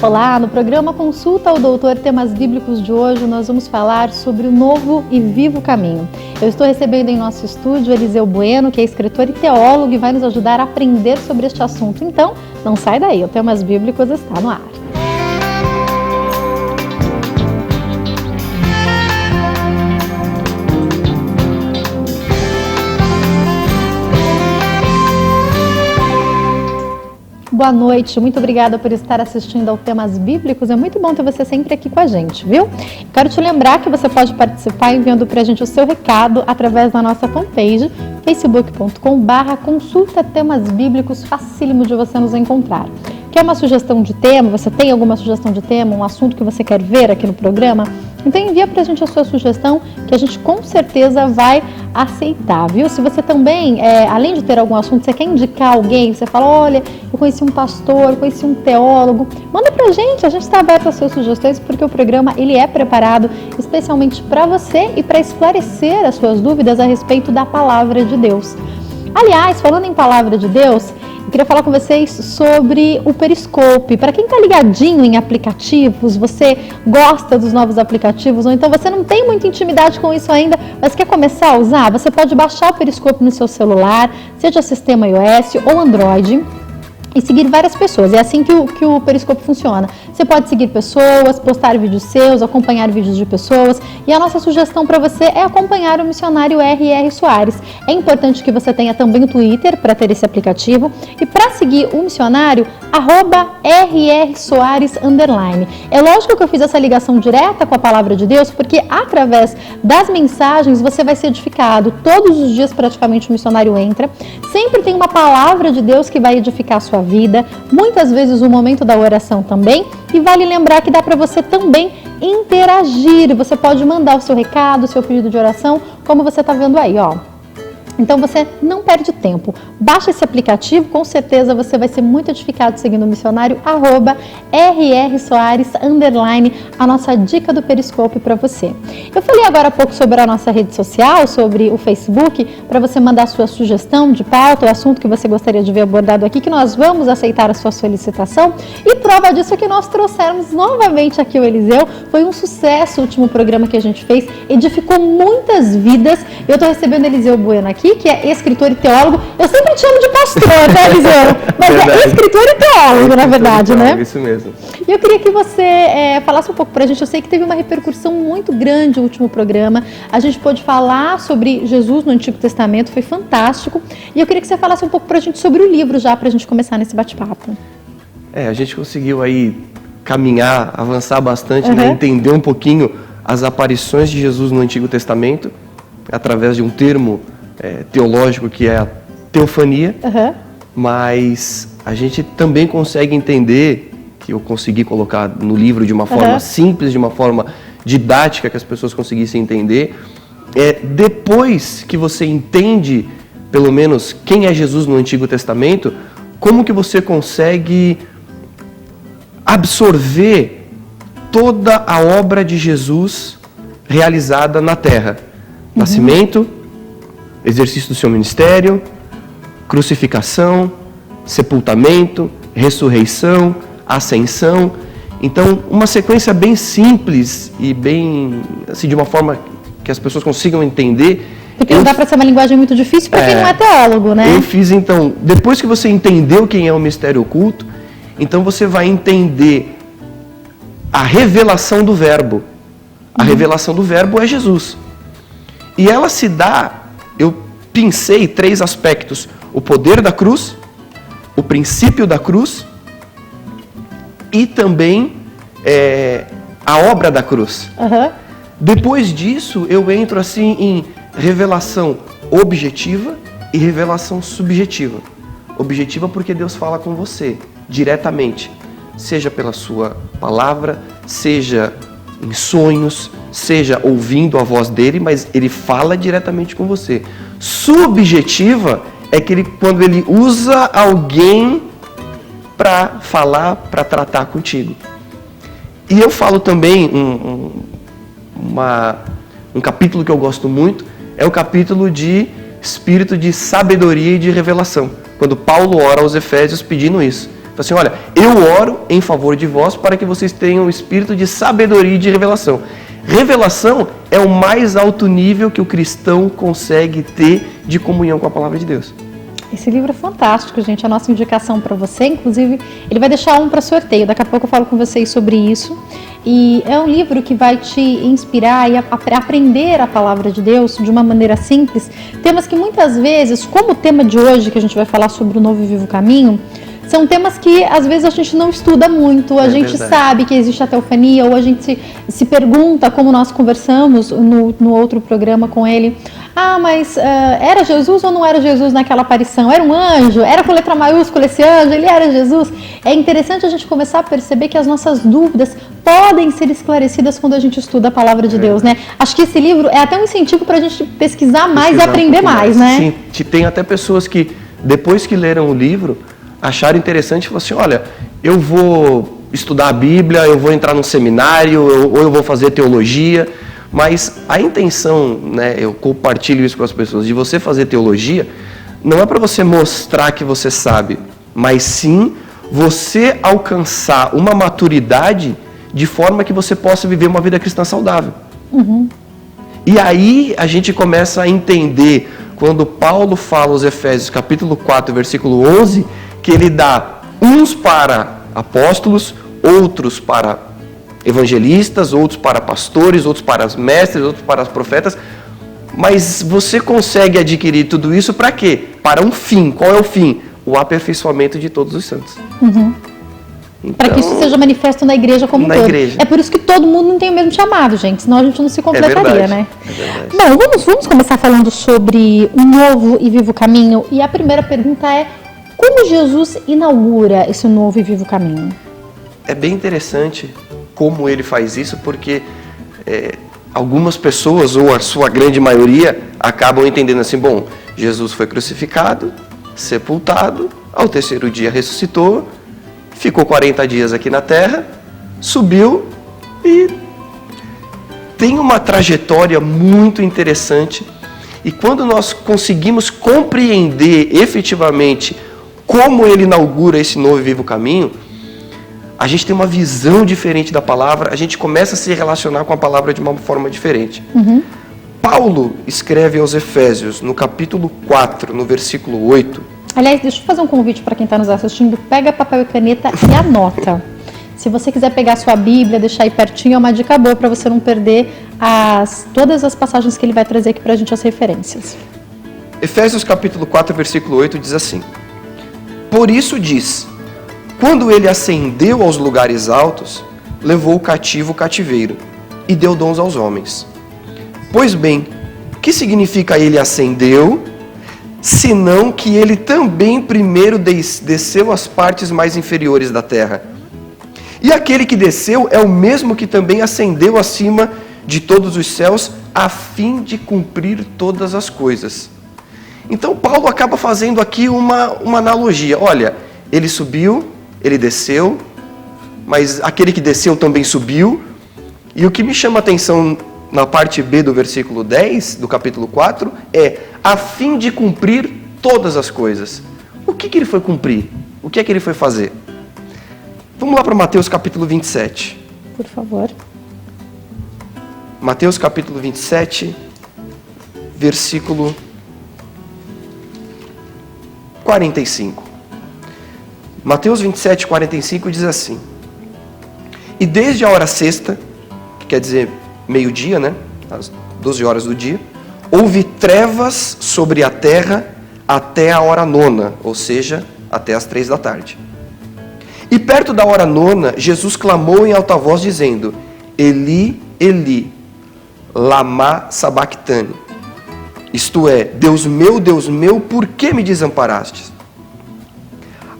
Olá, no programa Consulta ao Doutor Temas Bíblicos de hoje nós vamos falar sobre o novo e vivo caminho. Eu estou recebendo em nosso estúdio Eliseu Bueno, que é escritor e teólogo e vai nos ajudar a aprender sobre este assunto. Então, não sai daí, o Temas Bíblicos está no ar. Boa noite, muito obrigada por estar assistindo ao Temas Bíblicos, é muito bom ter você sempre aqui com a gente, viu? Quero te lembrar que você pode participar enviando pra gente o seu recado através da nossa fanpage, facebook.com/consulta temas bíblicos, facílimo de você nos encontrar. Quer uma sugestão de tema? Você tem alguma sugestão de tema, um assunto que você quer ver aqui no programa? Então envia pra gente a sua sugestão que a gente com certeza vai aceitar, viu? Se você também, além de ter algum assunto, você quer indicar alguém, você fala, olha, eu conheci um pastor, conheci um teólogo, manda pra gente, a gente está aberto às suas sugestões porque o programa ele é preparado especialmente para você e para esclarecer as suas dúvidas a respeito da palavra de Deus. Aliás, falando em palavra de Deus, eu queria falar com vocês sobre o Periscope. Para quem está ligadinho em aplicativos, você gosta dos novos aplicativos, ou então você não tem muita intimidade com isso ainda, mas quer começar a usar, você pode baixar o Periscope no seu celular, seja sistema iOS ou Android, e seguir várias pessoas. É assim que o Periscope funciona. Você pode seguir pessoas, postar vídeos seus, acompanhar vídeos de pessoas. E a nossa sugestão para você é acompanhar o missionário R.R. Soares. É importante que você tenha também o Twitter para ter esse aplicativo. E para seguir o missionário, @RR Soares _. É lógico que eu fiz essa ligação direta com a palavra de Deus, porque através das mensagens você vai ser edificado. Todos os dias praticamente o missionário entra. Sempre tem uma palavra de Deus que vai edificar a sua vida, muitas vezes o momento da oração também, e vale lembrar que dá para você também interagir, você pode mandar o seu recado, o seu pedido de oração, como você está vendo aí, ó. Então você não perde tempo, baixa esse aplicativo, com certeza você vai ser muito edificado seguindo o missionário, @RR Soares _, a nossa dica do Periscope para você. Eu falei agora há pouco sobre a nossa rede social, sobre o Facebook, para você mandar sua sugestão de pauta, o assunto que você gostaria de ver abordado aqui, que nós vamos aceitar a sua solicitação, e prova disso é que nós trouxemos novamente aqui o Eliseu, foi um sucesso o último programa que a gente fez, edificou muitas vidas. Eu estou recebendo Eliseu Bueno aqui, que é escritor e teólogo. Eu sempre te chamo de pastor, né, Eliseu? Mas verdade. É escritor e teólogo, na verdade, né? Isso mesmo. E eu queria que você falasse um pouco pra gente. Eu sei que teve uma repercussão muito grande o último programa. A gente pôde falar sobre Jesus no Antigo Testamento, foi fantástico. E eu queria que você falasse um pouco pra gente sobre o livro já, pra gente começar nesse bate-papo. A gente conseguiu aí caminhar, avançar bastante, né? Entender um pouquinho as aparições de Jesus no Antigo Testamento, através de um termo teológico que é a teofania, mas a gente também consegue entender, que eu consegui colocar no livro de uma forma simples, de uma forma didática, que as pessoas conseguissem entender, depois que você entende, pelo menos, quem é Jesus no Antigo Testamento, como que você consegue absorver toda a obra de Jesus realizada na Terra. Nascimento, exercício do seu ministério, crucificação, sepultamento, ressurreição, ascensão. Então, uma sequência bem simples e bem, assim, de uma forma que as pessoas consigam entender. Porque não dá para ser uma linguagem muito difícil para quem não é teólogo, né? Eu fiz, então, depois que você entendeu quem é o mistério oculto, então você vai entender a revelação do Verbo. A revelação do Verbo é Jesus. E ela se dá, eu pincei 3 aspectos: o poder da cruz, o princípio da cruz e também a obra da cruz. Depois disso, eu entro assim em revelação objetiva e revelação subjetiva. Objetiva porque Deus fala com você diretamente, seja pela sua palavra, seja em sonhos, seja ouvindo a voz dele, mas ele fala diretamente com você. Subjetiva é que quando ele usa alguém para falar, para tratar contigo. E eu falo também um capítulo que eu gosto muito, é o capítulo de espírito de sabedoria e de revelação, quando Paulo ora aos Efésios pedindo isso. assim, olha, eu oro em favor de vós para que vocês tenham um espírito de sabedoria e de revelação. Revelação é o mais alto nível que o cristão consegue ter de comunhão com a palavra de Deus. Esse livro é fantástico, gente. A nossa indicação para você, inclusive, ele vai deixar um para sorteio. Daqui a pouco eu falo com vocês sobre isso. E é um livro que vai te inspirar e aprender a palavra de Deus de uma maneira simples. Temas que muitas vezes, como o tema de hoje, que a gente vai falar sobre o Novo e Vivo Caminho, são temas que às vezes a gente não estuda muito, a gente sabe que existe a teofania, ou a gente se pergunta, como nós conversamos no outro programa com ele, mas era Jesus ou não era Jesus naquela aparição? Era um anjo? Era com letra maiúscula esse anjo? Ele era Jesus? É interessante a gente começar a perceber que as nossas dúvidas podem ser esclarecidas quando a gente estuda a palavra de Deus, né? Acho que esse livro é até um incentivo para a gente pesquisar mais e aprender mais, né? Sim, tem até pessoas que, depois que leram o livro, acharam interessante e falaram assim, olha, eu vou estudar a Bíblia, eu vou entrar num seminário, ou eu vou fazer teologia, mas a intenção, né, eu compartilho isso com as pessoas, de você fazer teologia, não é para você mostrar que você sabe, mas sim você alcançar uma maturidade de forma que você possa viver uma vida cristã saudável. Uhum. E aí a gente começa a entender, quando Paulo fala aos Efésios, capítulo 4, versículo 11, que ele dá uns para apóstolos, outros para evangelistas, outros para pastores, outros para mestres, outros para profetas. Mas você consegue adquirir tudo isso para quê? Para um fim. Qual é o fim? O aperfeiçoamento de todos os santos. Uhum. Então, para que isso seja manifesto na igreja como um todo. Igreja. É por isso que todo mundo não tem o mesmo chamado, gente. Senão a gente não se completaria, né? É verdade. Bom, vamos começar falando sobre um novo e vivo caminho. E a primeira pergunta é: como Jesus inaugura esse novo e vivo caminho? É bem interessante como ele faz isso, porque algumas pessoas, ou a sua grande maioria, acabam entendendo assim, bom, Jesus foi crucificado, sepultado, ao terceiro dia ressuscitou, ficou 40 dias aqui na terra, subiu e tem uma trajetória muito interessante. E quando nós conseguimos compreender efetivamente como ele inaugura esse novo e vivo caminho, a gente tem uma visão diferente da palavra, a gente começa a se relacionar com a palavra de uma forma diferente. Uhum. Paulo escreve aos Efésios, no capítulo 4, no versículo 8. Aliás, deixa eu fazer um convite para quem está nos assistindo. Pega papel e caneta e anota. Se você quiser pegar a sua Bíblia, deixar aí pertinho, é uma dica boa para você não perder todas as passagens que ele vai trazer aqui para a gente, as referências. Efésios capítulo 4, versículo 8 diz assim: Por isso diz, quando ele ascendeu aos lugares altos, levou o cativo o cativeiro e deu dons aos homens. Pois bem, o que significa ele ascendeu, senão que ele também primeiro desceu às partes mais inferiores da terra? E aquele que desceu é o mesmo que também ascendeu acima de todos os céus, a fim de cumprir todas as coisas. Então Paulo acaba fazendo aqui uma analogia. Olha, ele subiu, ele desceu, mas aquele que desceu também subiu. E o que me chama a atenção na parte B do versículo 10, do capítulo 4, é a fim de cumprir todas as coisas. O que ele foi cumprir? O que é que ele foi fazer? Vamos lá para Mateus capítulo 27. Por favor. Mateus capítulo 27, versículo 45. Mateus 27, 45 diz assim: E desde a hora sexta, que quer dizer meio-dia, né? Às 12 horas do dia, houve trevas sobre a terra até a hora nona, ou seja, até as 3 da tarde. E perto da hora nona, Jesus clamou em alta voz, dizendo: Eli, Eli, lama sabactani. Isto é, Deus meu, por que me desamparastes?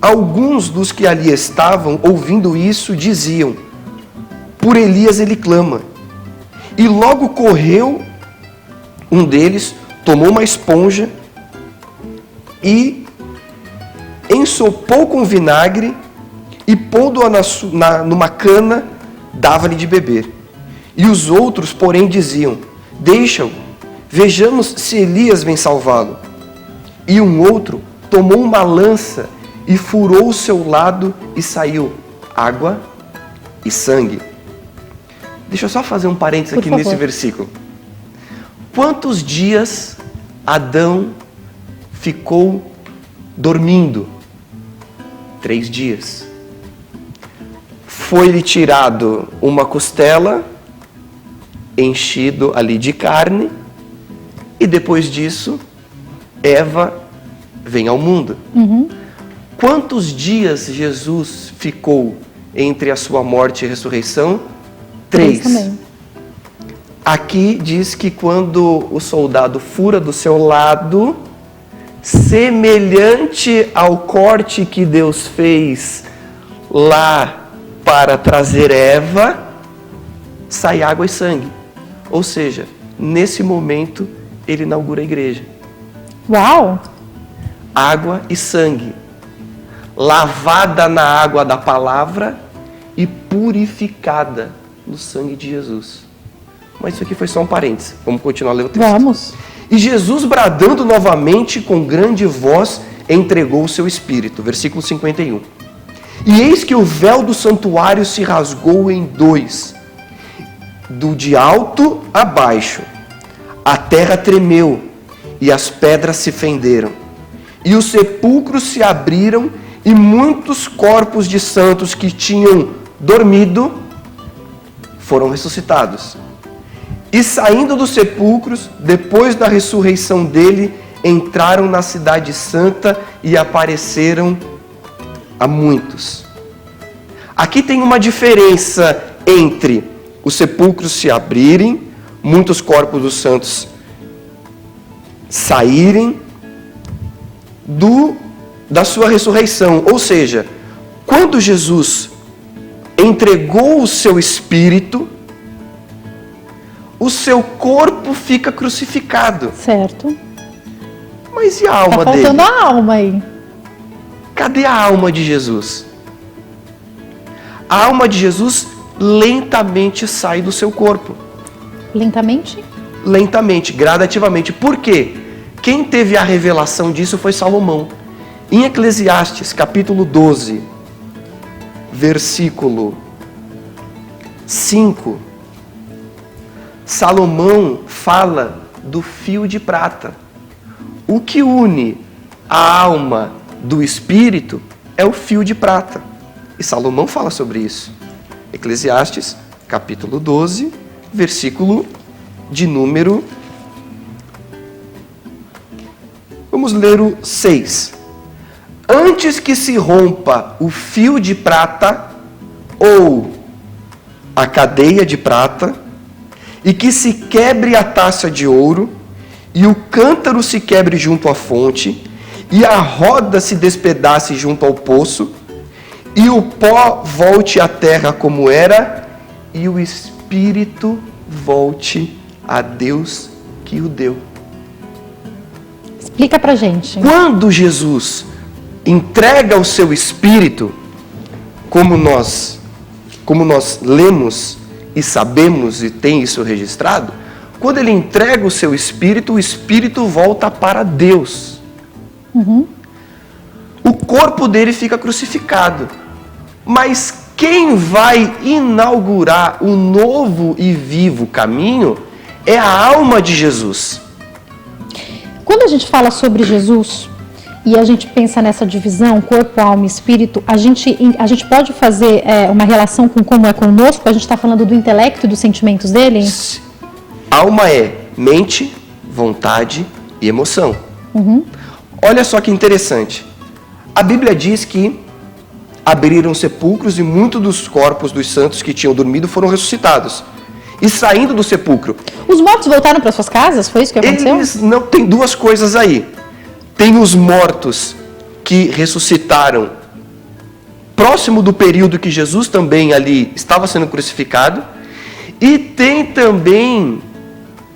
Alguns dos que ali estavam, ouvindo isso, diziam: Por Elias ele clama. E logo correu um deles, tomou uma esponja e ensopou com vinagre e pondo-a numa cana, dava-lhe de beber. E os outros, porém, diziam: Deixa-o, vejamos se Elias vem salvá-lo. E um outro tomou uma lança e furou o seu lado e saiu água e sangue. Deixa eu só fazer um parênteses aqui nesse versículo. Quantos dias Adão ficou dormindo? 3 dias. Foi-lhe tirado uma costela, enchido ali de carne, e depois disso, Eva vem ao mundo. Quantos dias Jesus ficou entre a sua morte e ressurreição? 3. Também. Aqui diz que quando o soldado fura do seu lado, semelhante ao corte que Deus fez lá para trazer Eva, sai água e sangue. Ou seja, nesse momento, ele inaugura a igreja. Uau! Água e sangue, lavada na água da palavra e purificada no sangue de Jesus. Mas isso aqui foi só um parênteses. Vamos continuar a ler o texto. Vamos. E Jesus, bradando novamente com grande voz, entregou o seu espírito. Versículo 51. E eis que o véu do santuário se rasgou em 2, de alto a baixo. A terra tremeu e as pedras se fenderam. E os sepulcros se abriram e muitos corpos de santos que tinham dormido foram ressuscitados. E saindo dos sepulcros, depois da ressurreição dele, entraram na cidade santa e apareceram a muitos. Aqui tem uma diferença entre os sepulcros se abrirem, muitos corpos dos santos saírem da sua ressurreição. Ou seja, quando Jesus entregou o seu espírito, o seu corpo fica crucificado. Certo. Mas e a alma dele? Tá faltando a alma aí. Cadê a alma de Jesus? A alma de Jesus lentamente sai do seu corpo. Lentamente? Lentamente, gradativamente. Por quê? Quem teve a revelação disso foi Salomão. Em Eclesiastes, capítulo 12, versículo 5, Salomão fala do fio de prata. O que une a alma do espírito é o fio de prata. E Salomão fala sobre isso. Eclesiastes, capítulo 12, versículo de número... Vamos ler o 6. Antes que se rompa o fio de prata ou a cadeia de prata, e que se quebre a taça de ouro, e o cântaro se quebre junto à fonte, e a roda se despedace junto ao poço, e o pó volte à terra como era, e o espírito volte a Deus que o deu. Explica pra gente. Quando Jesus entrega o seu espírito, como nós lemos e sabemos e tem isso registrado, quando ele entrega o seu espírito, o espírito volta para Deus. O corpo dele fica crucificado. Mas quem vai inaugurar o novo e vivo caminho é a alma de Jesus. Quando a gente fala sobre Jesus e a gente pensa nessa divisão, corpo, alma e espírito, a gente pode fazer uma relação com como é conosco? A gente está falando do intelecto e dos sentimentos dele? Alma é mente, vontade e emoção. Olha só que interessante. A Bíblia diz que abriram sepulcros e muitos dos corpos dos santos que tinham dormido foram ressuscitados. E saindo do sepulcro... Os mortos voltaram para suas casas? Foi isso que aconteceu? Eles não... Tem duas coisas aí. Tem os mortos que ressuscitaram próximo do período que Jesus também ali estava sendo crucificado. E tem também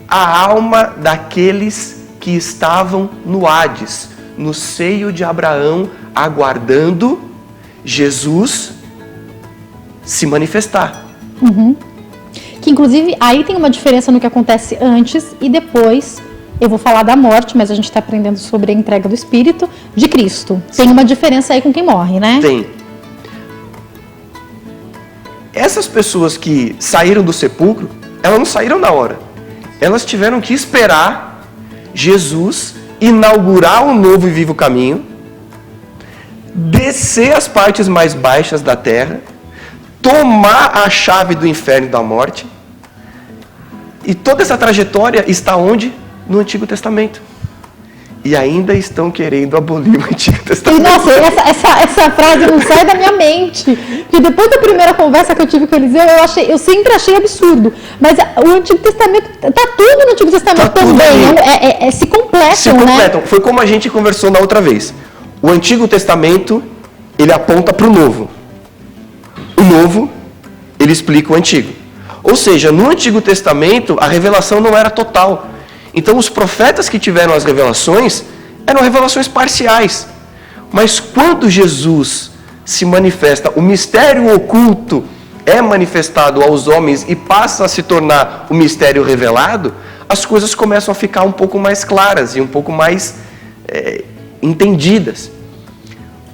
a alma daqueles que estavam no Hades, no seio de Abraão, aguardando Jesus se manifestar. Que inclusive aí tem uma diferença no que acontece antes e depois Eu vou falar da morte, mas a gente está aprendendo sobre a entrega do Espírito de Cristo. Tem uma diferença aí com quem morre, né? Tem. Essas pessoas que saíram do sepulcro, elas não saíram na hora. Elas tiveram que esperar Jesus inaugurar um novo e vivo caminho, descer as partes mais baixas da terra, tomar a chave do inferno e da morte. E toda essa trajetória está onde? No Antigo Testamento. E ainda estão querendo abolir o Antigo Testamento. E, nossa, essa frase não sai da minha mente. Porque depois da primeira conversa que eu tive com Eliseu, eu sempre achei absurdo. Mas o Antigo Testamento, está tudo no Antigo Testamento também. Se completam, se completam. Foi como a gente conversou na outra vez. O Antigo Testamento, ele aponta para o Novo. O Novo, ele explica o Antigo. Ou seja, no Antigo Testamento, a revelação não era total. Então, os profetas que tiveram as revelações, eram revelações parciais. Mas quando Jesus se manifesta, o mistério oculto é manifestado aos homens e passa a se tornar o mistério revelado, as coisas começam a ficar um pouco mais claras e um pouco mais entendidas.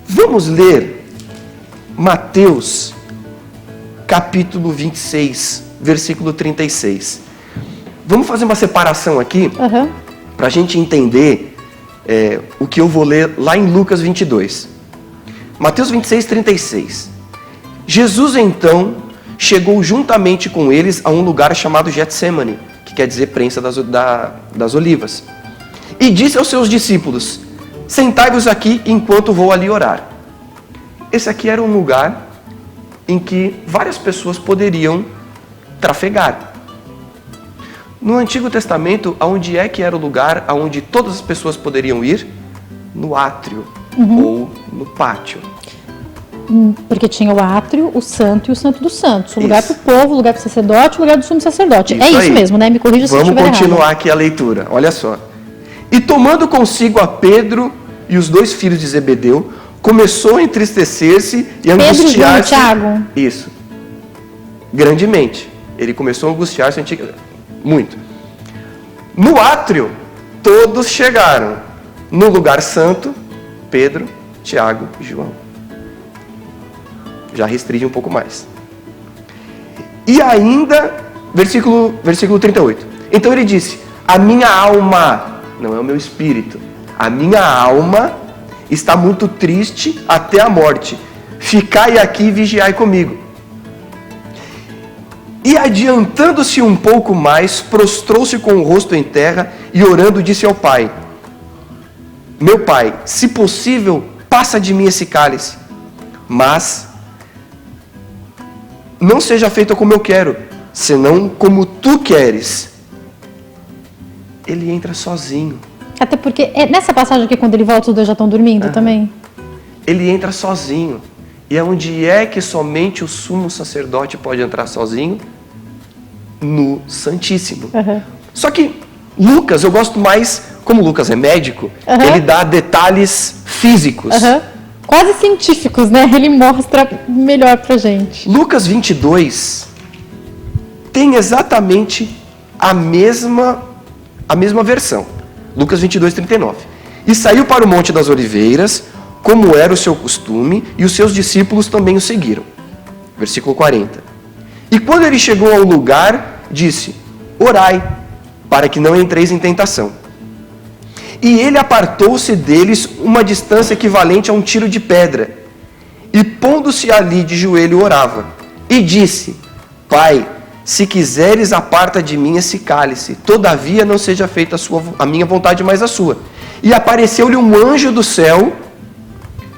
Vamos ler Mateus, capítulo 26, versículo 36. Vamos fazer uma separação aqui, para a gente entender o que eu vou ler lá em Lucas 22. Mateus 26, 36. Jesus, então, chegou juntamente com eles a um lugar chamado Getsêmani, que quer dizer prensa das olivas. E disse aos seus discípulos: sentai-vos aqui enquanto vou ali orar. Esse aqui era um lugar em que várias pessoas poderiam trafegar. No Antigo Testamento, aonde é que era o lugar aonde todas as pessoas poderiam ir? No átrio ou no pátio. Porque tinha o átrio, o santo e o santo dos santos. O lugar para o povo, o lugar para o sacerdote, o lugar do sumo sacerdote. Isso mesmo, né? Me corrija se eu estiver errado. Vamos continuar aqui a leitura. Olha só. E tomando consigo a Pedro e os 2 filhos de Zebedeu, começou a entristecer-se e angustiar-se. Tiago. Isso. Grandemente. Ele começou a angustiar-se muito. No átrio, todos chegaram. No lugar santo, Pedro, Tiago e João. Já restringe um pouco mais. E ainda, versículo 38. Então ele disse: a minha alma, não é o meu espírito, a minha alma está muito triste até a morte. Ficai aqui e vigiai comigo. E adiantando-se um pouco mais, prostrou-se com o rosto em terra e orando disse ao Pai: meu Pai, se possível, passa de mim esse cálice, mas não seja feito como eu quero, senão como tu queres. Ele entra sozinho. Até porque é nessa passagem aqui, quando ele volta, os 2 já estão dormindo também. Ele entra sozinho. E onde é que somente o sumo sacerdote pode entrar sozinho? No Santíssimo. Só que Lucas, eu gosto mais, como Lucas é médico, ele dá detalhes físicos. Quase científicos, né? Ele mostra melhor pra gente. Lucas 22 tem exatamente a mesma versão. Lucas 22, 39. E saiu para o Monte das Oliveiras, como era o seu costume, e os seus discípulos também o seguiram. Versículo 40. E quando ele chegou ao lugar, disse: orai, para que não entreis em tentação. E ele apartou-se deles uma distância equivalente a um tiro de pedra, e pondo-se ali de joelho orava, e disse: Pai, se quiseres, aparta de mim esse cálice, todavia não seja feita a minha vontade, mas a sua. E apareceu-lhe um anjo do céu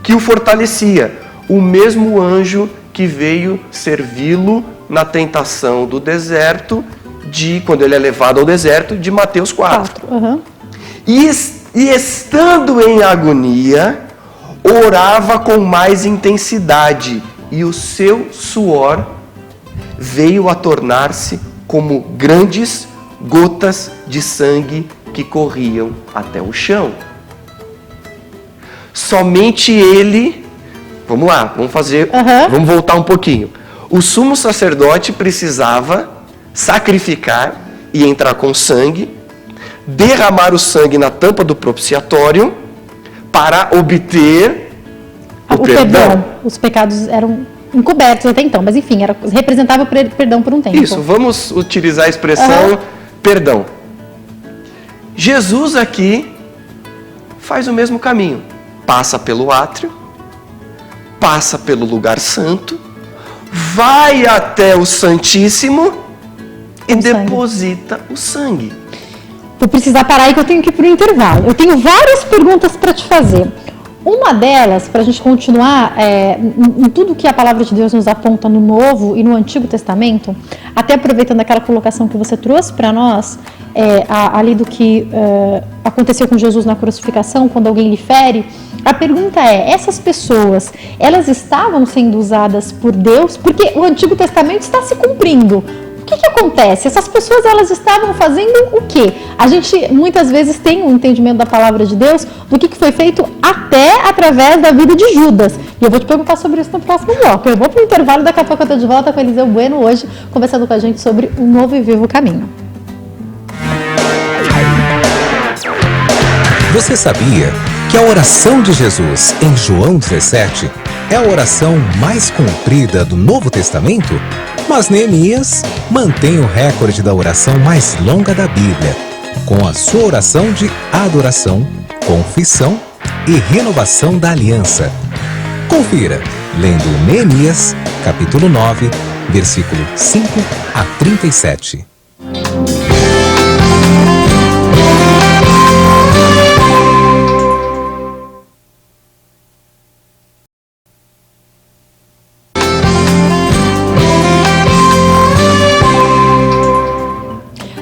que o fortalecia, o mesmo anjo que veio servi-lo na tentação do deserto, quando ele é levado ao deserto, de Mateus 4. E estando em agonia, orava com mais intensidade, e o seu suor veio a tornar-se como grandes gotas de sangue que corriam até o chão. Somente ele, vamos lá, vamos voltar um pouquinho. O sumo sacerdote precisava sacrificar e entrar com sangue, derramar o sangue na tampa do propiciatório para obter o perdão. Os pecados eram encobertos até então, mas enfim, representava o perdão por um tempo. Isso, vamos utilizar a expressão perdão. Jesus aqui faz o mesmo caminho. Passa pelo átrio, passa pelo lugar santo, vai até o Santíssimo e deposita o sangue. Vou precisar parar aí que eu tenho que ir para o intervalo. Eu tenho várias perguntas para te fazer. Uma delas, para a gente continuar em tudo que a palavra de Deus nos aponta no Novo e no Antigo Testamento, até aproveitando aquela colocação que você trouxe para nós, ali do que aconteceu com Jesus na crucificação, quando alguém lhe fere, a pergunta é, essas pessoas, elas estavam sendo usadas por Deus? Porque o Antigo Testamento está se cumprindo. O que acontece? Essas pessoas, elas estavam fazendo o quê? A gente muitas vezes tem um entendimento da palavra de Deus do que foi feito até através da vida de Judas. E eu vou te perguntar sobre isso no próximo bloco. Eu vou para o intervalo, daqui a pouco eu estou de volta com Eliseu Bueno hoje, conversando com a gente sobre o novo e vivo caminho. Você sabia que a oração de Jesus em João 17 é a oração mais comprida do Novo Testamento? Mas Neemias mantém o recorde da oração mais longa da Bíblia, com a sua oração de adoração, confissão e renovação da aliança. Confira, lendo Neemias, capítulo 9, versículo 5 a 37.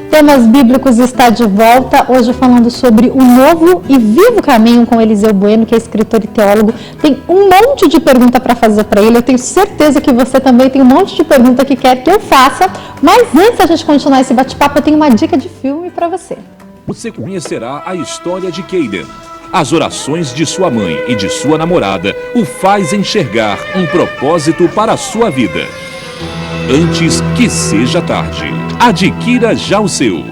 Temas Bíblicos está de volta, hoje falando sobre o novo e vivo caminho com Eliseu Bueno, que é escritor e teólogo. Tem um monte de pergunta para fazer para ele, eu tenho certeza que você também tem um monte de pergunta que quer que eu faça, mas antes da gente continuar esse bate-papo, eu tenho uma dica de filme para você. Você conhecerá a história de Caden. As orações de sua mãe e de sua namorada o faz enxergar um propósito para a sua vida. Antes que seja tarde. Adquira já o seu.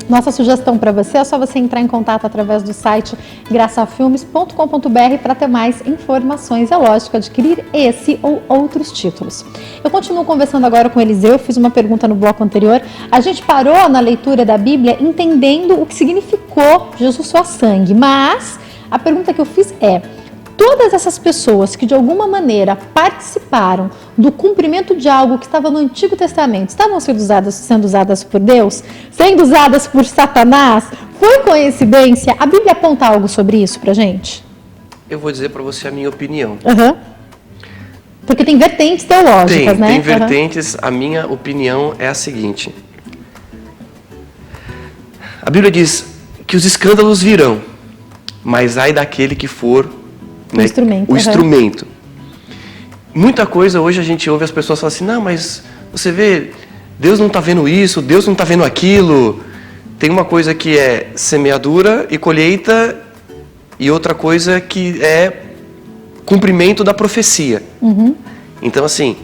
Nossa sugestão para você é só você entrar em contato através do site graçafilmes.com.br para ter mais informações. É lógico, adquirir esse ou outros títulos. Eu continuo conversando agora com Eliseu, fiz uma pergunta no bloco anterior. A gente parou na leitura da Bíblia entendendo o que significou Jesus suar sangue, mas a pergunta que eu fiz é: todas essas pessoas que de alguma maneira participaram do cumprimento de algo que estava no Antigo Testamento, estavam sendo usadas por Deus? Sendo usadas por Satanás? Foi coincidência? A Bíblia aponta algo sobre isso pra gente? Eu vou dizer para você a minha opinião. Porque tem vertentes teológicas, né? Tem vertentes. A minha opinião é a seguinte. A Bíblia diz que os escândalos virão, mas ai daquele que for o instrumento. Muita coisa hoje a gente ouve as pessoas falarem assim, não, mas você vê, Deus não está vendo isso, Deus não está vendo aquilo. Tem uma coisa que é semeadura e colheita e outra coisa que é cumprimento da profecia. Então assim,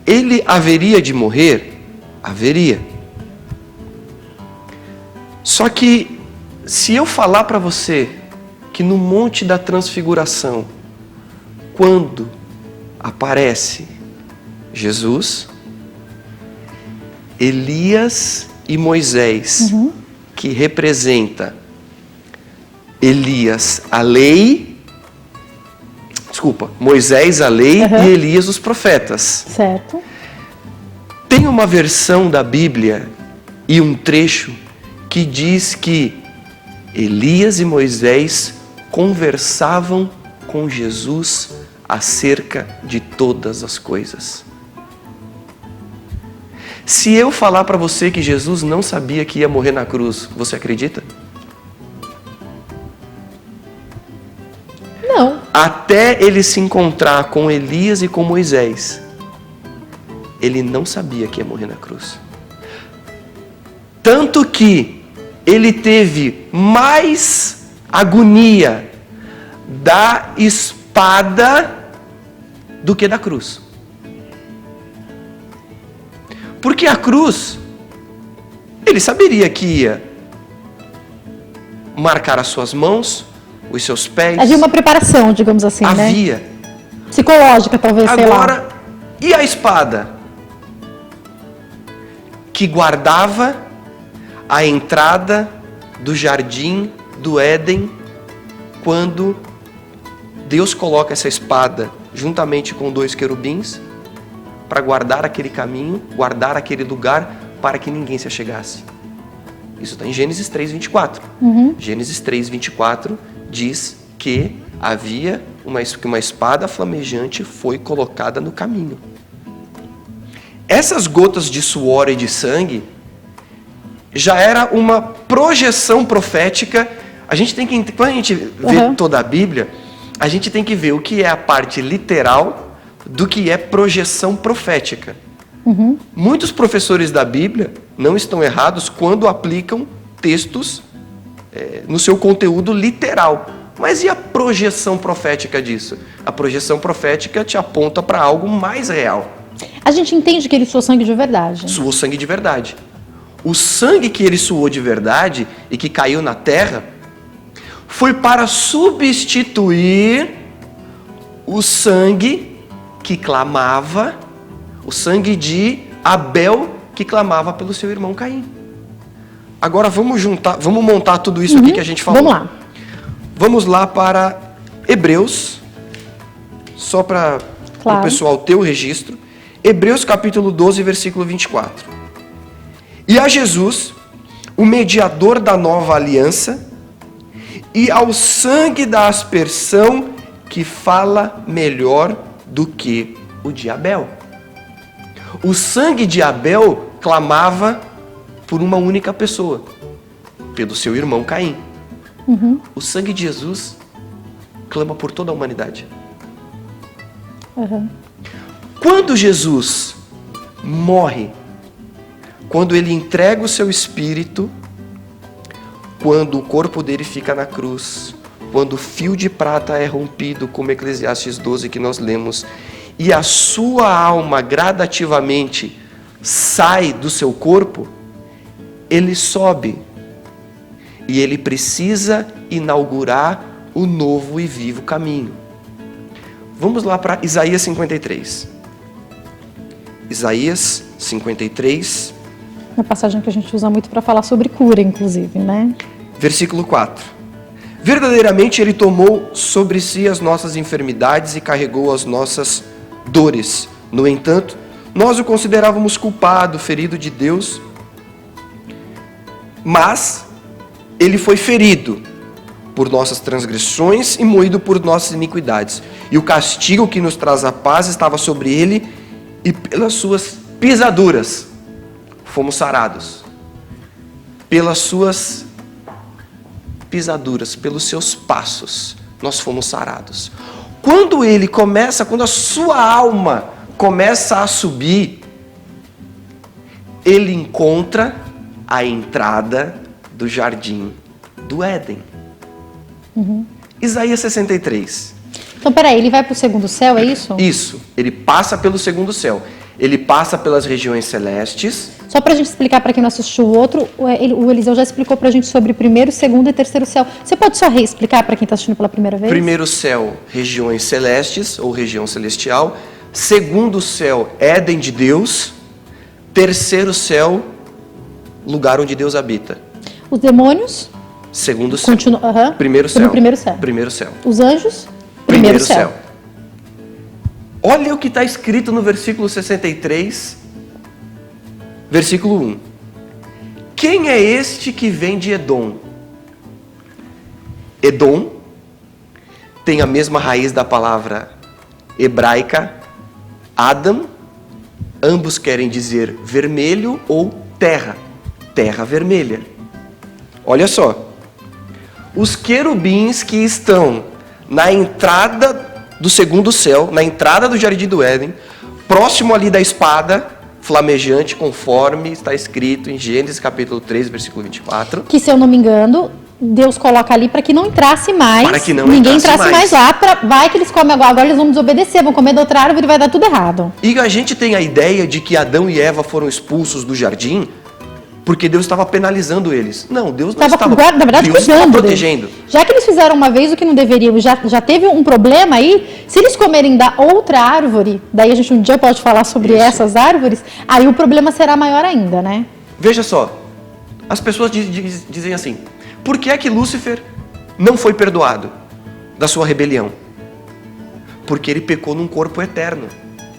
ele haveria de morrer? Haveria. Só que se eu falar para você que no Monte da Transfiguração, quando aparece Jesus, Elias e Moisés, que representa Moisés a lei e Elias os profetas. Certo. Tem uma versão da Bíblia e um trecho que diz que Elias e Moisés conversavam com Jesus acerca de todas as coisas. Se eu falar para você que Jesus não sabia que ia morrer na cruz, você acredita? Não. Até ele se encontrar com Elias e com Moisés, ele não sabia que ia morrer na cruz. Tanto que ele teve mais agonia da espada do que da cruz. Porque a cruz, ele saberia que ia marcar as suas mãos, os seus pés. Havia uma preparação, digamos assim, né? Havia. Psicológica, talvez, sei lá. Agora, e a espada? Que guardava a entrada do jardim do Éden, quando Deus coloca essa espada juntamente com 2 querubins para guardar aquele caminho, guardar aquele lugar para que ninguém se achegasse. Isso está em Gênesis 3:24. Gênesis 3:24 diz que havia uma espada flamejante foi colocada no caminho. Essas gotas de suor e de sangue já era uma projeção profética. A gente tem que, quando a gente vê toda a Bíblia, a gente tem que ver o que é a parte literal do que é projeção profética. Muitos professores da Bíblia não estão errados quando aplicam textos no seu conteúdo literal. Mas e a projeção profética disso? A projeção profética te aponta para algo mais real. A gente entende que ele suou sangue de verdade. Suou sangue de verdade. O sangue que ele suou de verdade e que caiu na terra foi para substituir o sangue que clamava, o sangue de Abel que clamava pelo seu irmão Caim. Agora vamos montar tudo isso aqui que a gente falou. Vamos lá. Vamos lá para Hebreus, só para o pessoal ter o registro. Hebreus capítulo 12, versículo 24. E a Jesus, o mediador da nova aliança, e ao sangue da aspersão que fala melhor do que o de Abel. O sangue de Abel clamava por uma única pessoa, pelo seu irmão Caim. O sangue de Jesus clama por toda a humanidade. Quando Jesus morre, quando ele entrega o seu espírito, quando o corpo dele fica na cruz, quando o fio de prata é rompido, como Eclesiastes 12 que nós lemos, e a sua alma gradativamente sai do seu corpo, ele sobe. E ele precisa inaugurar o novo e vivo caminho. Vamos lá para Isaías 53. Isaías 53. Uma passagem que a gente usa muito para falar sobre cura, inclusive, né? Versículo 4. Verdadeiramente ele tomou sobre si as nossas enfermidades e carregou as nossas dores. No entanto, nós o considerávamos culpado, ferido de Deus, mas ele foi ferido por nossas transgressões e moído por nossas iniquidades. E o castigo que nos traz a paz estava sobre ele, e pelas suas pisaduras fomos sarados. Pelas suas pisaduras, pelos seus passos, nós fomos sarados. Quando a sua alma começa a subir, ele encontra a entrada do jardim do Éden. Isaías 63. Então, peraí, ele vai para o segundo céu, é isso? Isso, ele passa pelo segundo céu. Ele passa pelas regiões celestes. Só para a gente explicar para quem não assistiu o outro, o Eliseu já explicou para a gente sobre primeiro, segundo e terceiro céu. Você pode só reexplicar para quem está assistindo pela primeira vez? Primeiro céu, regiões celestes ou região celestial. Segundo céu, Éden de Deus. Terceiro céu, lugar onde Deus habita. Os demônios? Segundo céu. Primeiro céu. Primeiro céu. Os anjos? Primeiro céu. Olha o que está escrito no versículo 63, versículo 1. Quem é este que vem de Edom? Edom tem a mesma raiz da palavra hebraica Adam. Ambos querem dizer vermelho ou terra. Terra vermelha. Olha só. Os querubins que estão na entrada do segundo céu, na entrada do jardim do Éden, próximo ali da espada flamejante, conforme está escrito em Gênesis capítulo 3, versículo 24. Que, se eu não me engano, Deus coloca ali para que não entrasse mais. Para que ninguém entrasse mais lá. Vai que eles comem agora eles vão desobedecer, vão comer da outra árvore e vai dar tudo errado. E a gente tem a ideia de que Adão e Eva foram expulsos do jardim porque Deus estava penalizando eles. Não, Deus não estava, na verdade, Deus estava cuidando protegendo. deles. Já que eles fizeram uma vez o que não deveriam, já teve um problema aí, se eles comerem da outra árvore, daí a gente um dia pode falar sobre essas árvores, aí o problema será maior ainda, né? Veja só, as pessoas dizem assim, por que é que Lúcifer não foi perdoado da sua rebelião? Porque ele pecou num corpo eterno,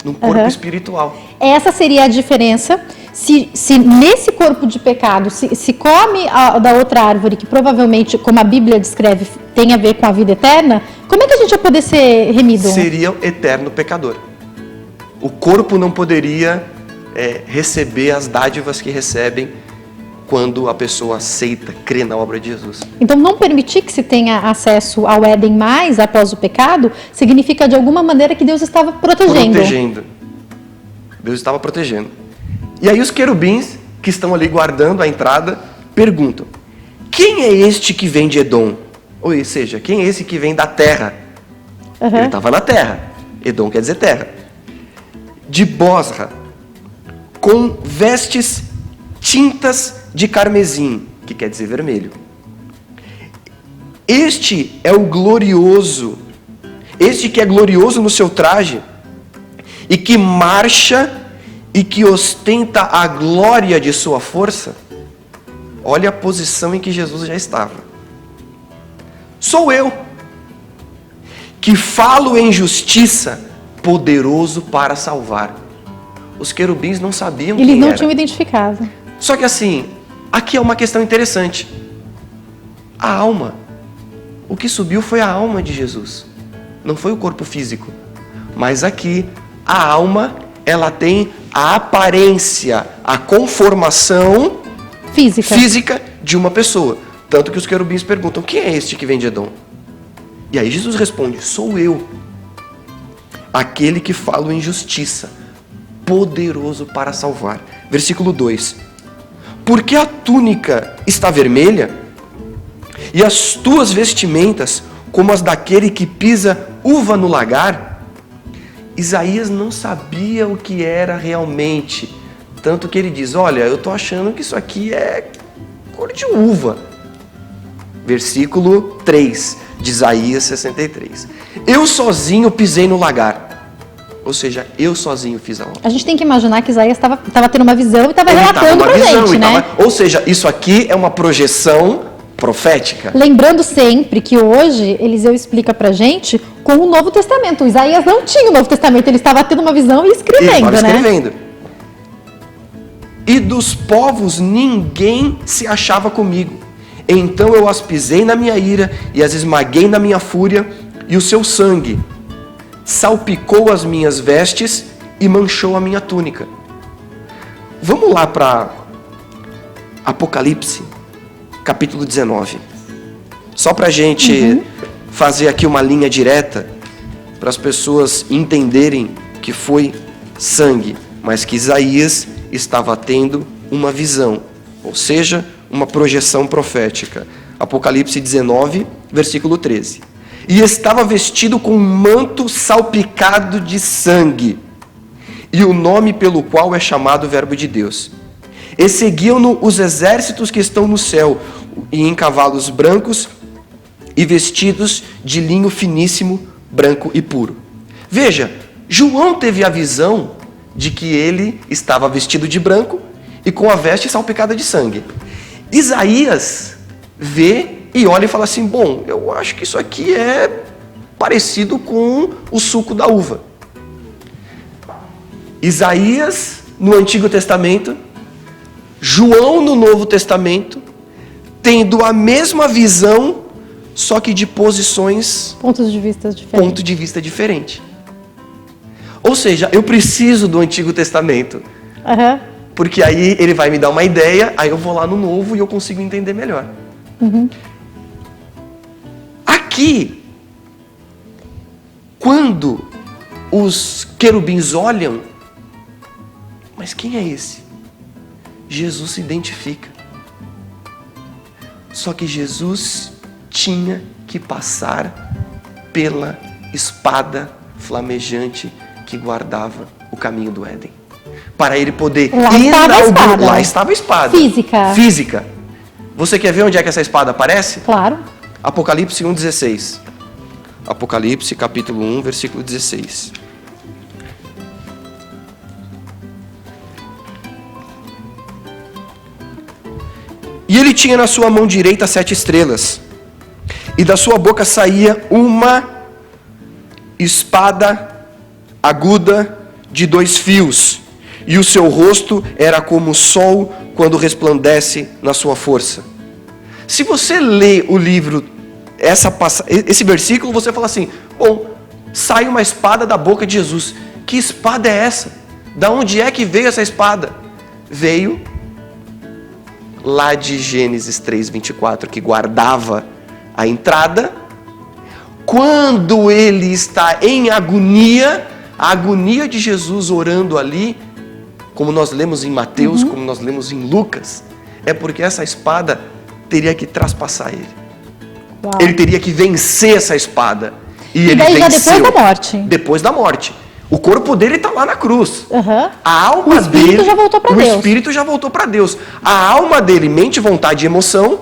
num corpo espiritual. Essa seria a diferença. Se nesse corpo de pecado se come da outra árvore, que provavelmente, como a Bíblia descreve, tem a ver com a vida eterna, como é que a gente ia poder ser remido? Seria o eterno pecador. O corpo não poderia receber as dádivas que recebem quando a pessoa aceita, crê na obra de Jesus. Então, não permitir que se tenha acesso ao Éden mais após o pecado, significa de alguma maneira que Deus estava protegendo. Deus estava protegendo. E aí os querubins, que estão ali guardando a entrada, perguntam, quem é este que vem de Edom? Ou seja, quem é esse que vem da terra? Ele estava na terra. Edom quer dizer terra. De Bosra, com vestes tintas de carmesim, que quer dizer vermelho. Este é o glorioso, este que é glorioso no seu traje, e que marcha e que ostenta a glória de sua força. Olha a posição em que Jesus já estava. Sou eu, que falo em justiça, poderoso para salvar. Os querubins não sabiam quem era. Eles não tinham identificado. Só que assim, aqui é uma questão interessante. A alma. O que subiu foi a alma de Jesus. Não foi o corpo físico. Mas aqui, a alma, ela tem a aparência, a conformação física de uma pessoa. Tanto que os querubins perguntam, quem é este que vem de Edom? E aí Jesus responde, sou eu, aquele que falo em justiça, poderoso para salvar. Versículo 2. Porque a túnica está vermelha e as tuas vestimentas como as daquele que pisa uva no lagar? Isaías não sabia o que era realmente, tanto que ele diz, olha, eu estou achando que isso aqui é cor de uva. Versículo 3 de Isaías 63. Eu sozinho pisei no lagar. Ou seja, eu sozinho fiz a obra. A gente tem que imaginar que Isaías estava tendo uma visão e estava relatando pra gente, né? Ou seja, isso aqui é uma projeção profética. Lembrando sempre que hoje Eliseu explica pra gente com o Novo Testamento. O Isaías não tinha o Novo Testamento, ele estava tendo uma visão e escrevendo, E dos povos ninguém se achava comigo. Então eu as pisei na minha ira e as esmaguei na minha fúria, e o seu sangue salpicou as minhas vestes e manchou a minha túnica. Vamos lá para Apocalipse, capítulo 19. Só para a gente fazer aqui uma linha direta, para as pessoas entenderem que foi sangue, mas que Isaías estava tendo uma visão, ou seja, uma projeção profética. Apocalipse 19, versículo 13. E estava vestido com um manto salpicado de sangue, e o nome pelo qual é chamado Verbo de Deus. E seguiam-no os exércitos que estão no céu, e em cavalos brancos, e vestidos de linho finíssimo, branco e puro. Veja, João teve a visão de que ele estava vestido de branco e com a veste salpicada de sangue. Isaías vê e olha e fala assim, bom, eu acho que isso aqui é parecido com o suco da uva. Isaías no Antigo Testamento, João no Novo Testamento, tendo a mesma visão, só que de posições... Pontos de vista diferentes. Ponto de vista diferente. Ou seja, eu preciso do Antigo Testamento. Porque aí ele vai me dar uma ideia, aí eu vou lá no Novo e eu consigo entender melhor. Aqui, quando os querubins olham, mas quem é esse? Jesus se identifica. Só que Jesus tinha que passar pela espada flamejante que guardava o caminho do Éden. para ele poder Lá estava a espada. Lá estava a espada. Física. Você quer ver onde é que essa espada aparece? Claro. Apocalipse 1,16. Apocalipse, capítulo 1, versículo 16. E ele tinha na sua mão direita 7 estrelas, e da sua boca saía uma espada aguda de 2 fios, e o seu rosto era como o sol quando resplandece na sua força. Se você lê o livro, esse versículo, você fala assim: bom, sai uma espada da boca de Jesus. Que espada é essa? Da onde é que veio essa espada? Veio lá de Gênesis 3:24, que guardava a entrada. Quando ele está em agonia, a agonia de Jesus orando ali, como nós lemos em Mateus, como nós lemos em Lucas, é porque essa espada teria que traspassar ele. Uau. Ele teria que vencer essa espada. E ele daí já venceu. depois da morte. Depois da morte. O corpo dele está lá na cruz. Uhum. A alma O espírito dele, já voltou para o Deus. espírito já voltou para Deus. A alma dele, mente, vontade e emoção,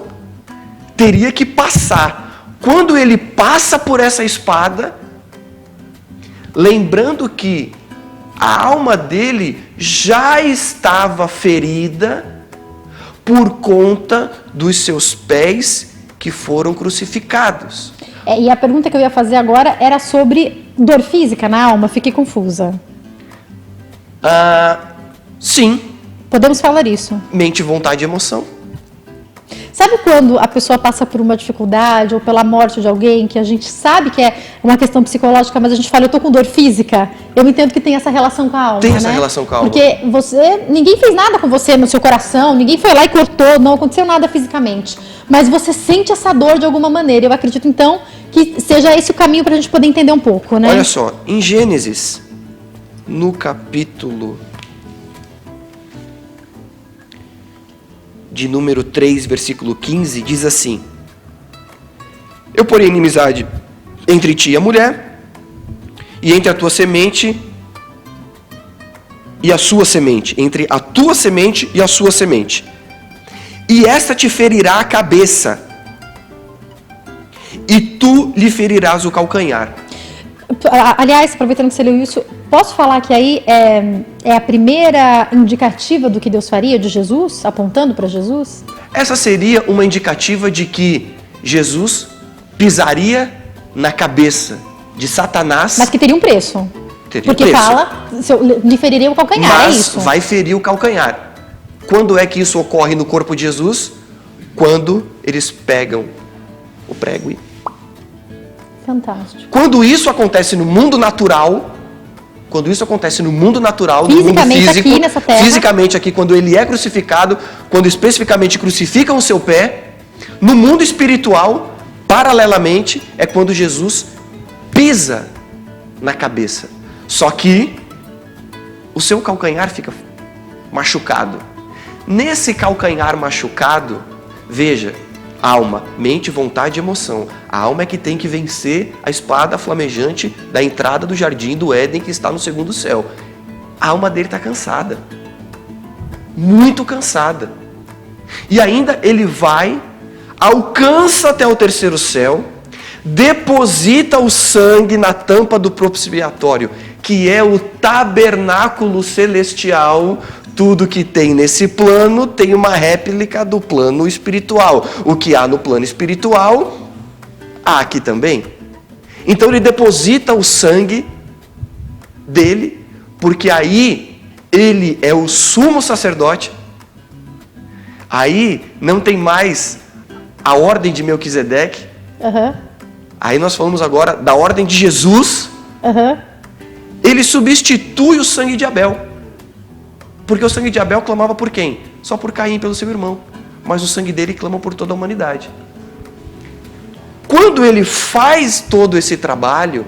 teria que passar. Quando ele passa por essa espada, lembrando que a alma dele já estava ferida por conta dos seus pés que foram crucificados. E a pergunta que eu ia fazer agora era sobre dor física na alma. Fiquei confusa. Sim. Podemos falar isso. Mente, vontade e emoção. Sabe quando a pessoa passa por uma dificuldade ou pela morte de alguém, que a gente sabe que é uma questão psicológica, mas a gente fala, eu tô com dor física, eu entendo que tem essa relação com a alma, Tem essa relação com a alma. Porque ninguém fez nada com você no seu coração, ninguém foi lá e cortou, não aconteceu nada fisicamente, mas você sente essa dor de alguma maneira. Eu acredito, então, que seja esse o caminho para a gente poder entender um pouco, né? Olha só, em Gênesis, no capítulo de número 3, versículo 15, diz assim: eu porei inimizade entre ti e a mulher, e entre a tua semente e a sua semente, entre a tua semente e a sua semente, e esta te ferirá a cabeça, e tu lhe ferirás o calcanhar. Aliás, aproveitando que você leu isso, posso falar que aí é a primeira indicativa do que Deus faria de Jesus, apontando para Jesus? Essa seria uma indicativa de que Jesus pisaria na cabeça de Satanás. Mas que teria um preço. Teria porque preço. fala, lhe feriria o calcanhar, Mas é isso? vai ferir o calcanhar. Quando é que isso ocorre no corpo de Jesus? Quando eles pegam o prego e... Fantástico. Quando isso acontece no mundo natural, no mundo Fisicamente físico, aqui nessa terra. fisicamente aqui, quando ele é crucificado, quando especificamente crucificam o seu pé, no mundo espiritual, paralelamente, é quando Jesus pisa na cabeça. Só que o seu calcanhar fica machucado. Nesse calcanhar machucado, veja, alma, mente, vontade e emoção. A alma é que tem que vencer a espada flamejante da entrada do jardim do Éden que está no segundo céu. A alma dele está cansada. Muito cansada. E ainda ele vai, alcança até o terceiro céu, deposita o sangue na tampa do propiciatório, que é o tabernáculo celestial. Tudo que tem nesse plano tem uma réplica do plano espiritual. O que há no plano espiritual, há aqui também. Então ele deposita o sangue dele, porque aí ele é o sumo sacerdote. Aí não tem mais a ordem de Melquisedeque. Aí nós falamos agora da ordem de Jesus. Ele substitui o sangue de Abel. Porque o sangue de Abel clamava por quem? Só por Caim, pelo seu irmão. Mas o sangue dele clama por toda a humanidade. Quando ele faz todo esse trabalho,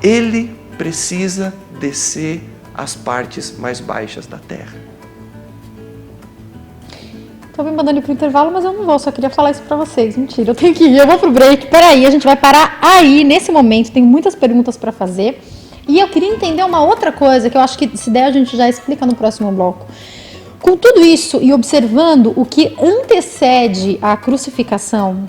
ele precisa descer às partes mais baixas da terra. Estou me mandando ir pro intervalo, mas eu não vou, só queria falar isso para vocês. Mentira, eu tenho que ir, eu vou pro break. Peraí, a gente vai parar aí, nesse momento, tem muitas perguntas para fazer. E eu queria entender uma outra coisa, que eu acho que se der a gente já explica no próximo bloco. Com tudo isso e observando o que antecede a crucificação,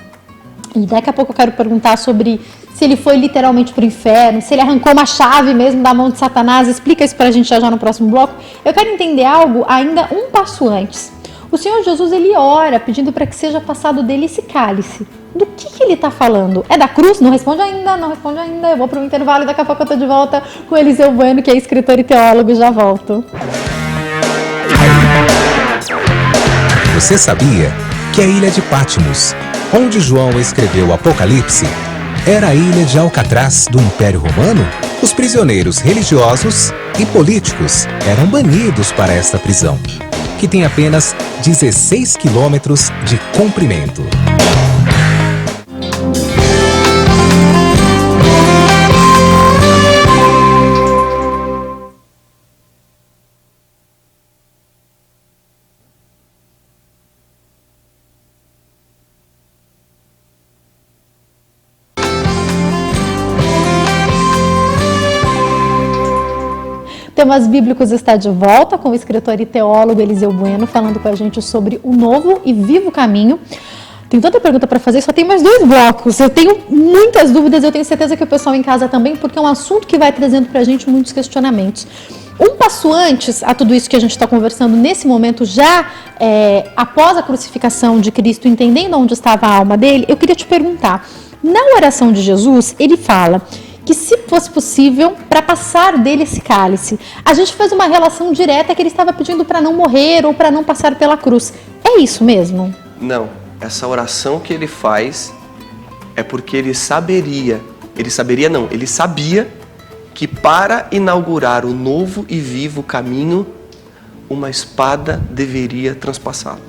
e daqui a pouco eu quero perguntar sobre se ele foi literalmente para o inferno, se ele arrancou uma chave mesmo da mão de Satanás, explica isso pra gente já no próximo bloco. Eu quero entender algo ainda um passo antes. O Senhor Jesus, ele ora pedindo para que seja passado dele esse cálice. Do que ele está falando? É da cruz? Não responde ainda, não responde ainda. Eu vou para o intervalo e daqui a pouco eu estou de volta com Eliseu Bueno, que é escritor e teólogo, e já volto. Você sabia que a ilha de Patmos, onde João escreveu o Apocalipse, era a ilha de Alcatraz do Império Romano? Os prisioneiros religiosos e políticos eram banidos para esta prisão, que tem apenas 16 quilômetros de comprimento. Temas Bíblicos está de volta com o escritor e teólogo Eliseu Bueno, falando com a gente sobre o novo e vivo caminho. Tem tanta pergunta para fazer, só tem mais 2 blocos. Eu tenho muitas dúvidas, eu tenho certeza que o pessoal em casa também, porque é um assunto que vai trazendo para a gente muitos questionamentos. Um passo antes a tudo isso que a gente está conversando nesse momento, já após a crucificação de Cristo, entendendo onde estava a alma dele, eu queria te perguntar, na oração de Jesus, ele fala que se fosse possível, para passar dele esse cálice. A gente faz uma relação direta que ele estava pedindo para não morrer ou para não passar pela cruz. É isso mesmo? Não, essa oração que ele faz é porque ele sabia que para inaugurar o novo e vivo caminho, uma espada deveria transpassá-lo.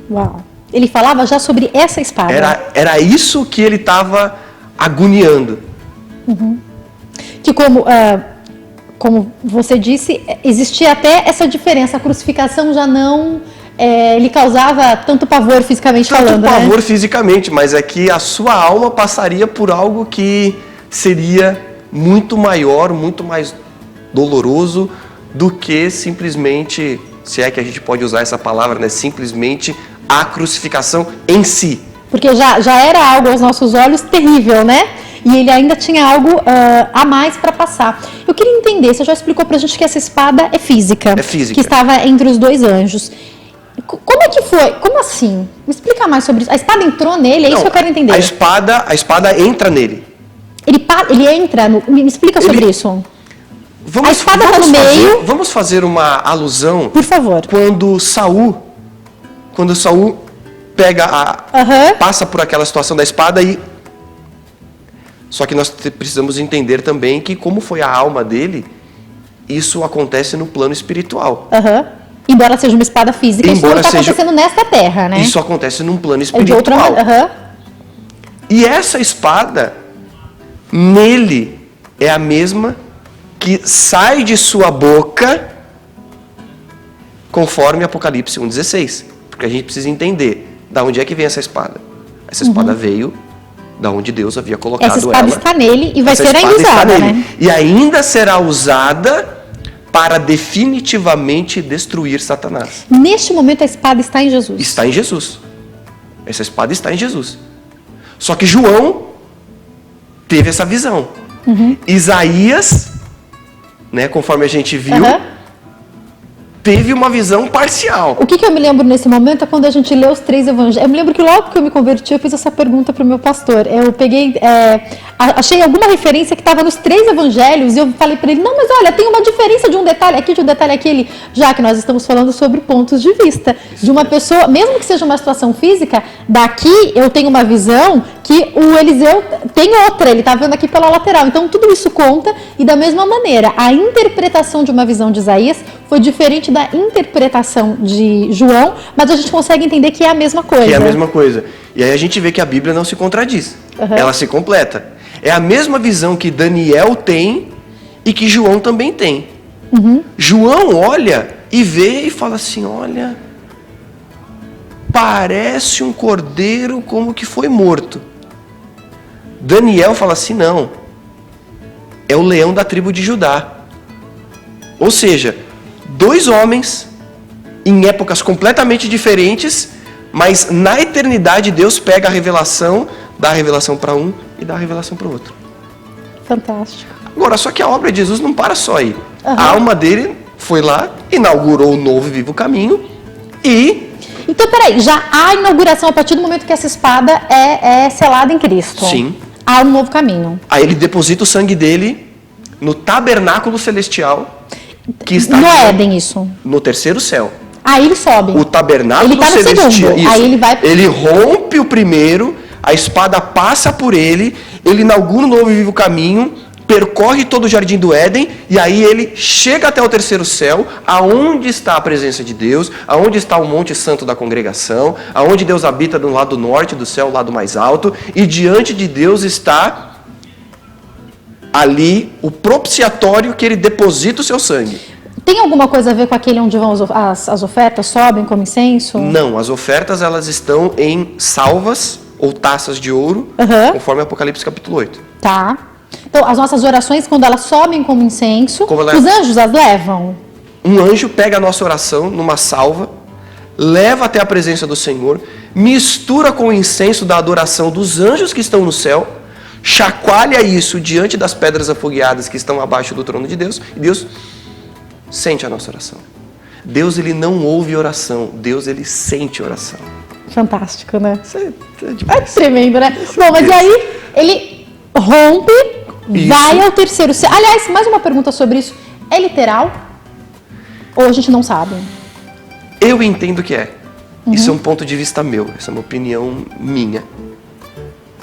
Uau! Ele falava já sobre essa espada. Era isso que ele estava agoniando. Uhum. Que como você disse, existia até essa diferença. A crucificação já não lhe causava tanto pavor fisicamente falando, né? Tanto pavor fisicamente, mas é que a sua alma passaria por algo que seria muito maior, muito mais doloroso do que simplesmente, se é que a gente pode usar essa palavra, né? Simplesmente a crucificação em si. Porque já era algo aos nossos olhos terrível, né? E ele ainda tinha algo a mais para passar. Eu queria entender, você já explicou pra gente que essa espada é física. É física. Que estava entre os 2 anjos. Como é que foi? Como assim? Me explica mais sobre isso. A espada entrou nele? É isso que eu quero entender. A espada entra nele. Ele entra no... Me explica sobre isso. A espada está no meio. Vamos fazer uma alusão. Por favor. Quando Saul passa por aquela situação da espada e... Só que nós precisamos entender também que como foi a alma dele, isso acontece no plano espiritual. Embora seja uma espada física, isso não está acontecendo nesta terra, né? Isso acontece num plano espiritual. De outra maneira. E essa espada, nele, é a mesma que sai de sua boca, conforme Apocalipse 1,16. Porque a gente precisa entender da onde é que vem essa espada. Essa espada veio da onde Deus havia colocado ela. Essa espada está nele e vai ser ainda usada, né? E ainda será usada para definitivamente destruir Satanás. Neste momento a espada está em Jesus. Está em Jesus. Essa espada está em Jesus. Só que João teve essa visão. Isaías, né, conforme a gente viu, teve uma visão parcial. O que eu me lembro nesse momento é quando a gente lê os 3 evangelhos. Eu me lembro que logo que eu me converti, eu fiz essa pergunta para o meu pastor. Eu peguei, achei alguma referência que estava nos 3 evangelhos e eu falei para ele, não, mas olha, tem uma diferença de um detalhe aqui, de um detalhe aquele. Já que nós estamos falando sobre pontos de vista de uma pessoa, mesmo que seja uma situação física, daqui eu tenho uma visão que o Eliseu tem outra, ele está vendo aqui pela lateral. Então tudo isso conta e da mesma maneira, a interpretação de uma visão de Isaías foi diferente da interpretação de João, mas a gente consegue entender que é a mesma coisa. Que é a mesma coisa. E aí a gente vê que a Bíblia não se contradiz. Ela se completa. É a mesma visão que Daniel tem e que João também tem. João olha e vê e fala assim, olha, parece um cordeiro como que foi morto. Daniel fala assim, não, é o leão da tribo de Judá. Ou seja, 2 homens em épocas completamente diferentes, mas na eternidade Deus pega a revelação, dá a revelação para um e dá a revelação para o outro. Fantástico. Agora, só que a obra de Jesus não para só aí. Uhum. A alma dele foi lá, inaugurou o novo e vivo caminho e... Então, peraí, já há inauguração a partir do momento que essa espada é selada em Cristo. Sim. Há um novo caminho. Aí ele deposita o sangue dele no tabernáculo celestial que está No Éden, isso. no 3º céu. Aí ele sobe. O tabernáculo Ele tá no celestial. segundo. Isso. Aí ele vai... Ele rompe o primeiro, a espada passa por ele, ele inaugura um novo e vivo caminho, percorre todo o jardim do Éden, e aí ele chega até o 3º céu, aonde está a presença de Deus, aonde está o Monte Santo da congregação, aonde Deus habita do lado norte do céu, o lado mais alto, e diante de Deus está ali o propiciatório que ele deposita o seu sangue. Tem alguma coisa a ver com aquele onde vão as ofertas, sobem como incenso? Não, as ofertas elas estão em salvas ou taças de ouro, Uhum. conforme Apocalipse capítulo 8. Tá. Então, as nossas orações, quando elas sobem como incenso, Como ela- os anjos as levam? Um anjo pega a nossa oração numa salva, leva até a presença do Senhor, mistura com o incenso da adoração dos anjos que estão no céu, chacoalha isso diante das pedras afogueadas que estão abaixo do trono de Deus, e Deus sente a nossa oração. Deus, ele não ouve oração, Deus, ele sente oração. Fantástico, né? Isso é É demais. tremendo, né? Bom, mas e aí ele rompe, Isso. vai ao 3º céu. Aliás, mais uma pergunta sobre isso. É literal? Ou a gente não sabe? Eu entendo que é. Isso é um ponto de vista meu, essa é uma opinião minha.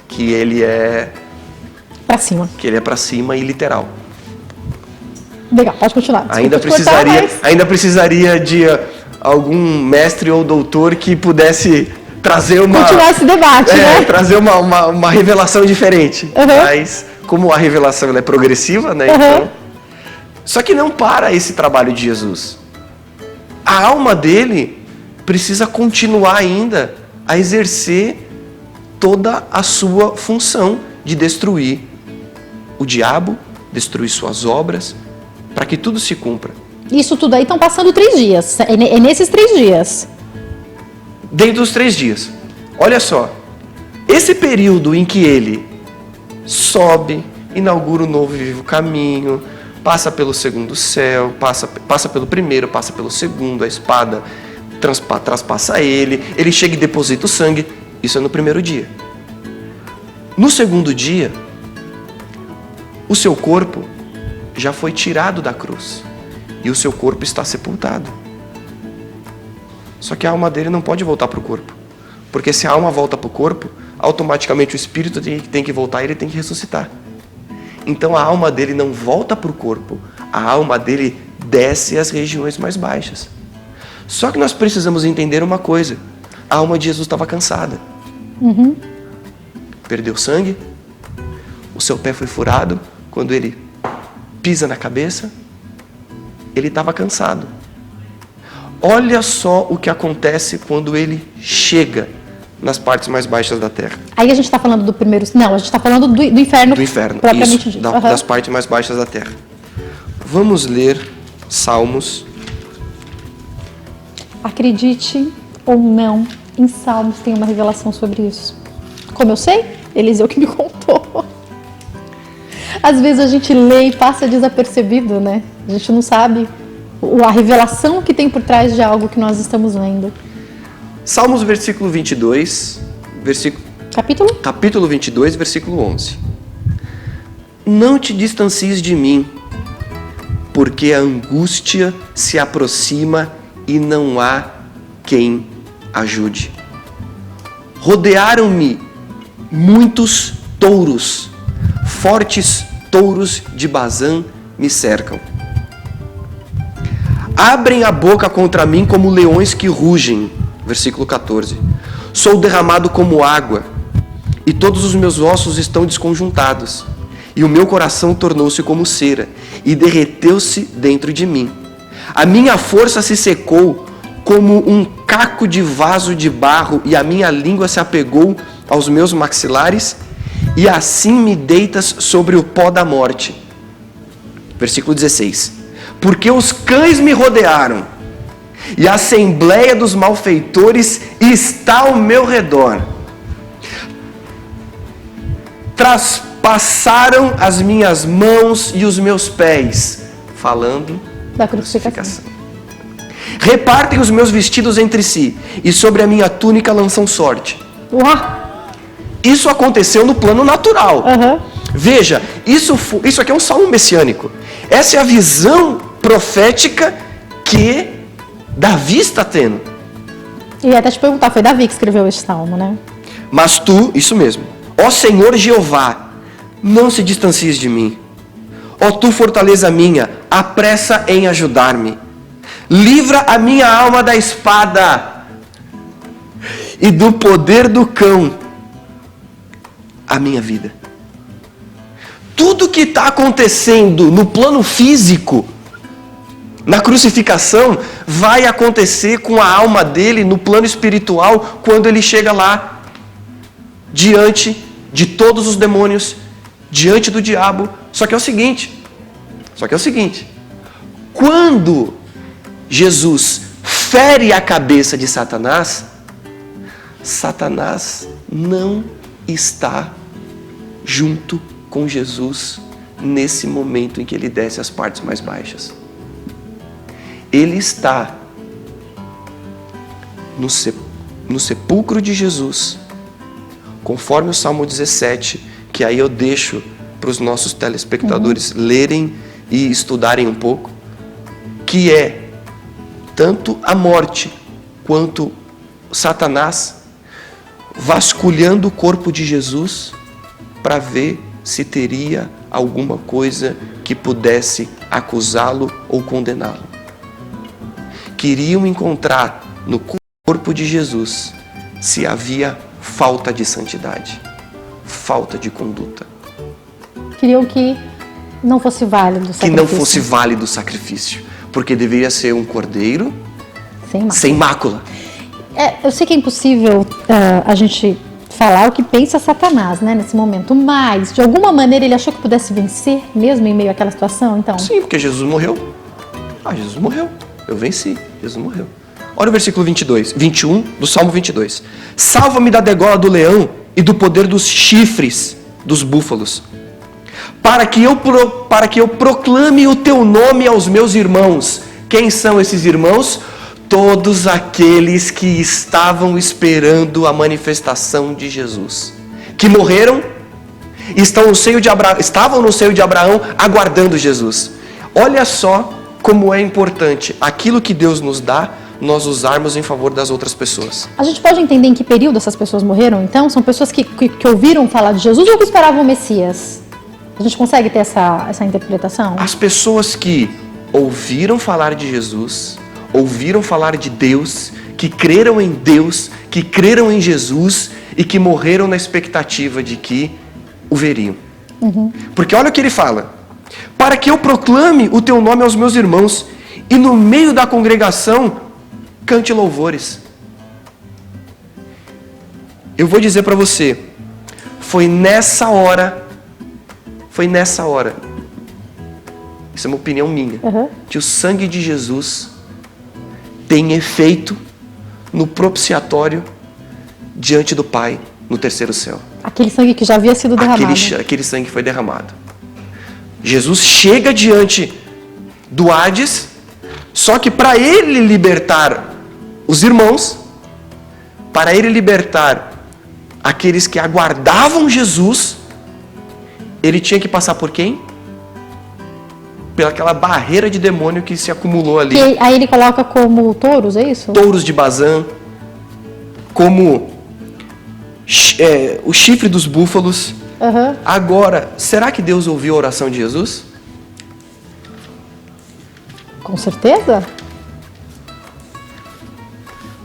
Que ele é Pra cima. para cima e literal. Legal, pode continuar. Desculpa Ainda te cortar, ainda precisaria de algum mestre ou doutor que pudesse trazer uma... continuar esse debate, né? trazer uma revelação diferente. Uhum. Mas, como a revelação ela é progressiva, né? Uhum. Então, só que não para esse trabalho de Jesus. A alma dele precisa continuar ainda a exercer toda a sua função de destruir o diabo, destruir suas obras, para que tudo se cumpra. Isso tudo aí estão passando 3 dias. É nesses 3 dias. Dentro dos 3 dias. Olha só, esse período em que ele sobe, inaugura um novo e vivo caminho, passa pelo 2º céu, passa pelo primeiro, passa pelo segundo, a espada traspassa ele chega e deposita o sangue. Isso é no primeiro dia. No 2º dia, o seu corpo já foi tirado da cruz e o seu corpo está sepultado. Só que a alma dele não pode voltar para o corpo, porque se a alma volta para o corpo, automaticamente o espírito tem que voltar e ele tem que ressuscitar. Então a alma dele não volta para o corpo, a alma dele desce às regiões mais baixas. Só que nós precisamos entender uma coisa: a alma de Jesus estava cansada. Perdeu sangue, o seu pé foi furado quando ele pisa na cabeça, ele estava cansado. Olha só o que acontece quando ele chega nas partes mais baixas da terra. Aí a gente está falando do primeiro... Não, a gente está falando do inferno. Do inferno, propriamente isso, dito. Aham. das partes mais baixas da terra. Vamos ler Salmos. Acredite ou não, em Salmos tem uma revelação sobre isso. Como eu sei? Eliseu que me contou. Às vezes a gente lê e passa desapercebido, né? A gente não sabe a revelação que tem por trás de algo que nós estamos lendo. Salmos versículo 22, Capítulo? capítulo 22, versículo 11. Não te distancies de mim, porque a angústia se aproxima e não há quem ajude. Rodearam-me muitos touros, fortes touros de Bazã me cercam. Abrem a boca contra mim como leões que rugem. Versículo 14. Sou derramado como água, e todos os meus ossos estão desconjuntados, e o meu coração tornou-se como cera, e derreteu-se dentro de mim. A minha força se secou como um caco de vaso de barro, e a minha língua se apegou aos meus maxilares, e assim me deitas sobre o pó da morte. Versículo 16. Porque os cães me rodearam, e a assembleia dos malfeitores está ao meu redor. Traspassaram as minhas mãos e os meus pés, falando Da crucificação. Repartem os meus vestidos entre si, e sobre a minha túnica lançam sorte. Uau! Isso aconteceu no plano natural. Aham. Veja, isso aqui é um salmo messiânico. Essa é a visão profética que Davi está tendo. E até te perguntar, foi Davi que escreveu este salmo, né? Mas tu, isso mesmo, ó Senhor Jeová, não se distancies de mim. Ó tu, fortaleza minha, apressa em ajudar-me. Livra a minha alma da espada e do poder do cão a minha vida. Tudo que está acontecendo no plano físico, na crucificação, vai acontecer com a alma dele no plano espiritual quando ele chega lá, diante de todos os demônios, diante do diabo. Só que é o seguinte, quando Jesus fere a cabeça de Satanás, Satanás não está junto com Jesus nesse momento em que ele desce as partes mais baixas. Ele está no sepulcro de Jesus, conforme o Salmo 17, que aí eu deixo para os nossos telespectadores lerem e estudarem um pouco, que é tanto a morte quanto Satanás vasculhando o corpo de Jesus para ver se teria alguma coisa que pudesse acusá-lo ou condená-lo. Queriam encontrar no corpo de Jesus se havia falta de santidade, falta de conduta. Queriam que não fosse válido o sacrifício. Que não fosse válido o sacrifício, porque deveria ser um cordeiro sem mácula. Eu sei que é impossível a gente falar o que pensa Satanás, né, nesse momento, mas de alguma maneira ele achou que pudesse vencer mesmo em meio àquela situação, então? Sim, porque Jesus morreu. Jesus morreu. Eu venci. Jesus morreu. Olha o versículo 21 do Salmo 22. Salva-me da degola do leão e do poder dos chifres dos búfalos, para que eu proclame o teu nome aos meus irmãos. Quem são esses irmãos? Todos aqueles que estavam esperando a manifestação de Jesus, que morreram, estavam no seio de Abraão aguardando Jesus. Olha só como é importante aquilo que Deus nos dá, nós usarmos em favor das outras pessoas. A gente pode entender em que período essas pessoas morreram, então? São pessoas que ouviram falar de Jesus ou que esperavam o Messias? A gente consegue ter essa interpretação? As pessoas que ouviram falar de Jesus, ouviram falar de Deus, que creram em Deus, que creram em Jesus e que morreram na expectativa de que o veriam. Porque olha o que ele fala: para que eu proclame o teu nome aos meus irmãos e no meio da congregação cante louvores. Eu vou dizer para você, foi nessa hora, isso é uma opinião minha, que o sangue de Jesus tem efeito no propiciatório diante do Pai no terceiro céu. Aquele sangue que já havia sido derramado. Aquele sangue foi derramado. Jesus chega diante do Hades, só que para ele libertar os irmãos, para ele libertar aqueles que aguardavam Jesus, ele tinha que passar por quem? Pelaquela barreira de demônio que se acumulou ali. Que aí ele coloca como touros, é isso? Touros de Bazã, como o chifre dos búfalos. Agora, será que Deus ouviu a oração de Jesus? Com certeza.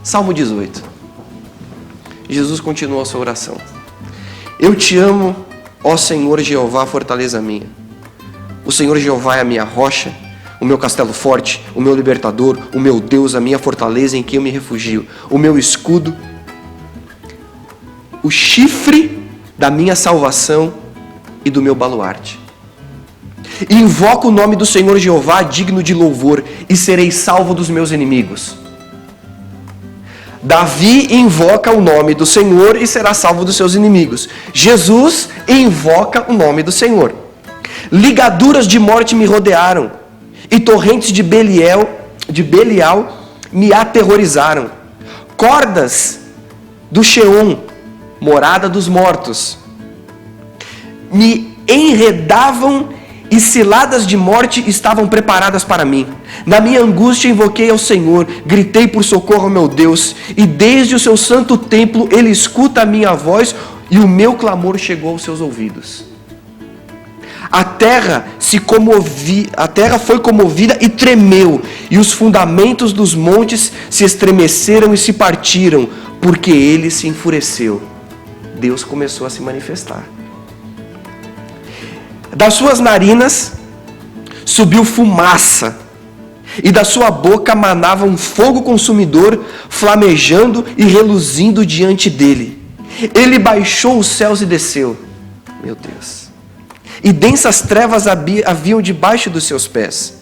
Salmo 18. Jesus continua a sua oração. Eu te amo, ó Senhor Jeová, fortaleza minha. O Senhor Jeová é a minha rocha, o meu castelo forte, o meu libertador, o meu Deus, a minha fortaleza em quem eu me refugio, o meu escudo, o chifre da minha salvação e do meu baluarte. Invoco o nome do Senhor Jeová, digno de louvor, e serei salvo dos meus inimigos. Davi invoca o nome do Senhor e será salvo dos seus inimigos. Jesus invoca o nome do Senhor. Ligaduras de morte me rodearam, e torrentes de Belial me aterrorizaram. Cordas do Sheol, morada dos mortos, me enredavam, e ciladas de morte estavam preparadas para mim. Na minha angústia invoquei ao Senhor, gritei por socorro ao meu Deus, e desde o seu santo templo ele escuta a minha voz, e o meu clamor chegou aos seus ouvidos. A terra foi comovida e tremeu, e os fundamentos dos montes se estremeceram e se partiram, porque ele se enfureceu. Deus começou a se manifestar. Das suas narinas subiu fumaça, e da sua boca manava um fogo consumidor, flamejando e reluzindo diante dele. Ele baixou os céus e desceu. Meu Deus. E densas trevas haviam debaixo dos seus pés.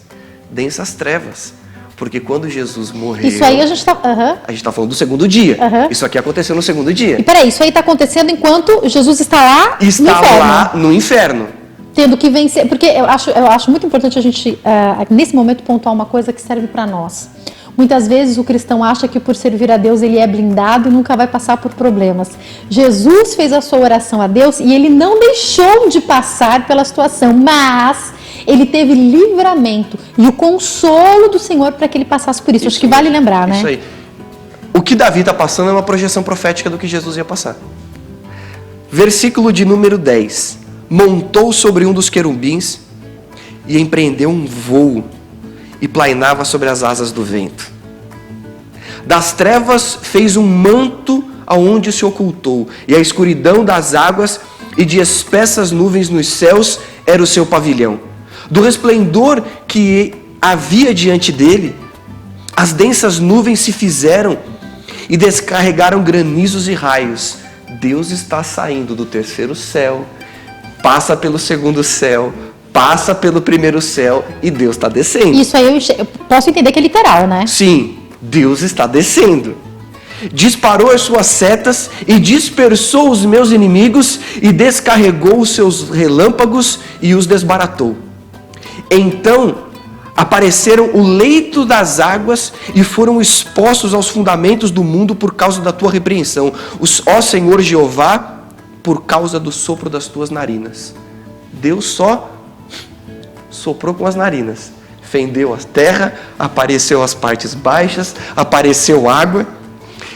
Densas trevas. Porque quando Jesus morreu... Isso aí a gente está... A gente está falando do segundo dia. Isso aqui aconteceu no segundo dia. E peraí, isso aí está acontecendo enquanto Jesus está lá no inferno. Está lá no inferno. Tendo que vencer, porque eu acho muito importante a gente, nesse momento, pontuar uma coisa que serve para nós. Muitas vezes o cristão acha que por servir a Deus ele é blindado e nunca vai passar por problemas. Jesus fez a sua oração a Deus e ele não deixou de passar pela situação, mas ele teve livramento e o consolo do Senhor para que ele passasse por isso. Acho que vale lembrar, né? Isso aí. O que Davi está passando é uma projeção profética do que Jesus ia passar. Versículo de número 10. Montou sobre um dos querubins e empreendeu um voo e plainava sobre as asas do vento. Das trevas fez um manto aonde se ocultou, e a escuridão das águas e de espessas nuvens nos céus era o seu pavilhão. Do resplendor que havia diante dele, as densas nuvens se fizeram e descarregaram granizos e raios. Deus está saindo do terceiro céu, passa pelo segundo céu, passa pelo primeiro céu e Deus está descendo. Isso aí eu posso entender que é literal, né? Sim, Deus está descendo. Disparou as suas setas e dispersou os meus inimigos e descarregou os seus relâmpagos e os desbaratou. Então apareceram o leito das águas e foram expostos aos fundamentos do mundo por causa da tua repreensão. Ó Senhor Jeová, por causa do sopro das tuas narinas. Deus só soprou com as narinas. Fendeu a terra, apareceu as partes baixas, apareceu água.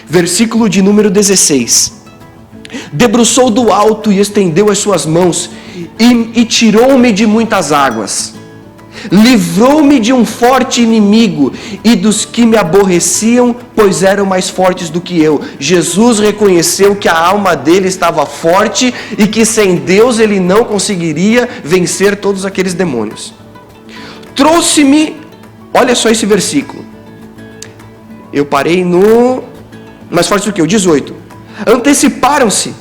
Versículo de número 16. Debruçou do alto e estendeu as suas mãos e tirou-me de muitas águas. Livrou-me de um forte inimigo e dos que me aborreciam, pois eram mais fortes do que eu. Jesus reconheceu que a alma dele estava forte e que sem Deus ele não conseguiria vencer todos aqueles demônios. Trouxe-me, olha só esse versículo. Eu parei no mais forte do que eu, 18. Anteciparam-se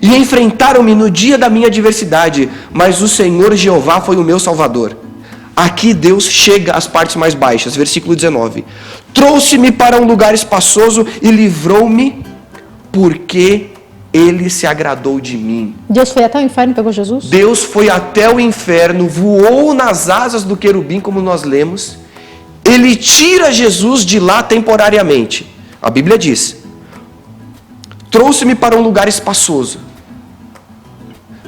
e enfrentaram-me no dia da minha adversidade, mas o Senhor Jeová foi o meu Salvador. Aqui Deus chega às partes mais baixas, versículo 19. Trouxe-me para um lugar espaçoso e livrou-me, porque ele se agradou de mim. Deus foi até o inferno e pegou Jesus? Deus foi até o inferno, voou nas asas do querubim, como nós lemos. Ele tira Jesus de lá temporariamente. A Bíblia diz: trouxe-me para um lugar espaçoso.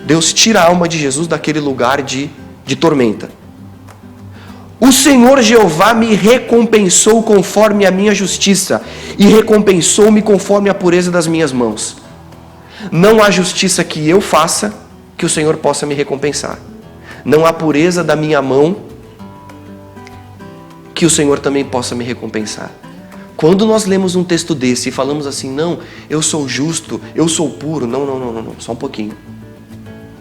Deus tira a alma de Jesus daquele lugar de tormenta. O Senhor Jeová me recompensou conforme a minha justiça, e recompensou-me conforme a pureza das minhas mãos. Não há justiça que eu faça que o Senhor possa me recompensar. Não há pureza da minha mão que o Senhor também possa me recompensar. Quando nós lemos um texto desse e falamos assim, não, eu sou justo, eu sou puro, não, só um pouquinho.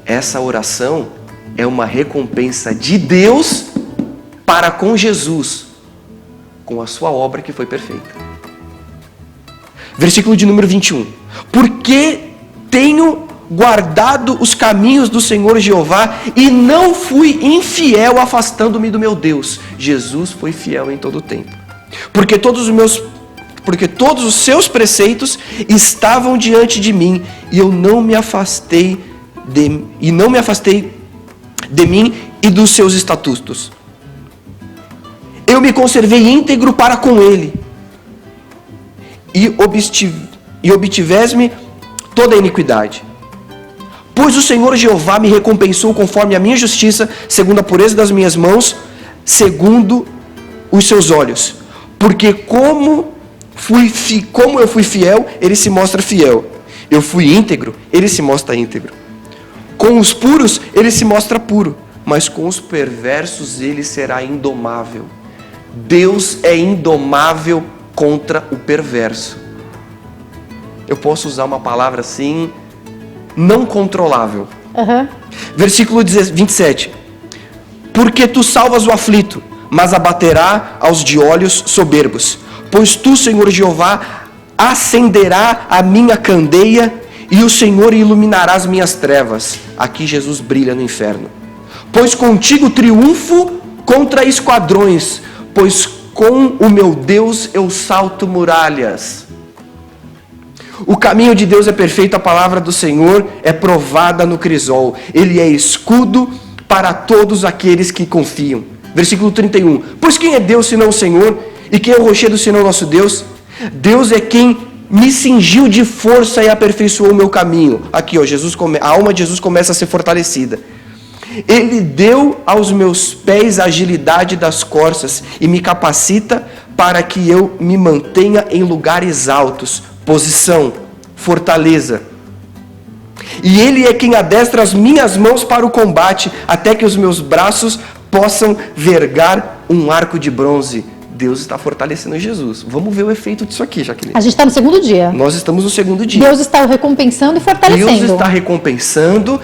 Essa oração é uma recompensa de Deus para com Jesus, com a sua obra que foi perfeita. Versículo de número 21. Porque tenho guardado os caminhos do Senhor Jeová e não fui infiel afastando-me do meu Deus. Jesus foi fiel em todo o tempo. Porque todos os seus preceitos estavam diante de mim e eu não me afastei de mim e dos seus estatutos. Eu me conservei íntegro para com ele e obtivesse-me toda a iniquidade. Pois o Senhor Jeová me recompensou conforme a minha justiça, segundo a pureza das minhas mãos, segundo os seus olhos. Porque como eu fui fiel, ele se mostra fiel. Eu fui íntegro, ele se mostra íntegro. Com os puros, ele se mostra puro. Mas com os perversos, ele será indomável. Deus é indomável contra o perverso. Eu posso usar uma palavra assim, não controlável. Versículo 27. Porque tu salvas o aflito, mas abaterá aos de olhos soberbos. Pois tu, Senhor Jeová, acenderá a minha candeia e o Senhor iluminará as minhas trevas. Aqui Jesus brilha no inferno. Pois contigo triunfo contra esquadrões, pois com o meu Deus eu salto muralhas. O caminho de Deus é perfeito, a palavra do Senhor é provada no crisol. Ele é escudo para todos aqueles que confiam. Versículo 31. Pois quem é Deus senão o Senhor? E quem é o rochedo senão o nosso Deus? Deus é quem me cingiu de força e aperfeiçoou o meu caminho. Aqui, ó, a alma de Jesus começa a ser fortalecida. Ele deu aos meus pés a agilidade das corças e me capacita para que eu me mantenha em lugares altos. Posição, fortaleza. E Ele é quem adestra as minhas mãos para o combate, até que os meus braços possam vergar um arco de bronze. Deus está fortalecendo Jesus. Vamos ver o efeito disso aqui, Jaqueline. A gente está no segundo dia. Nós estamos no segundo dia. Deus está recompensando e fortalecendo. Deus está recompensando,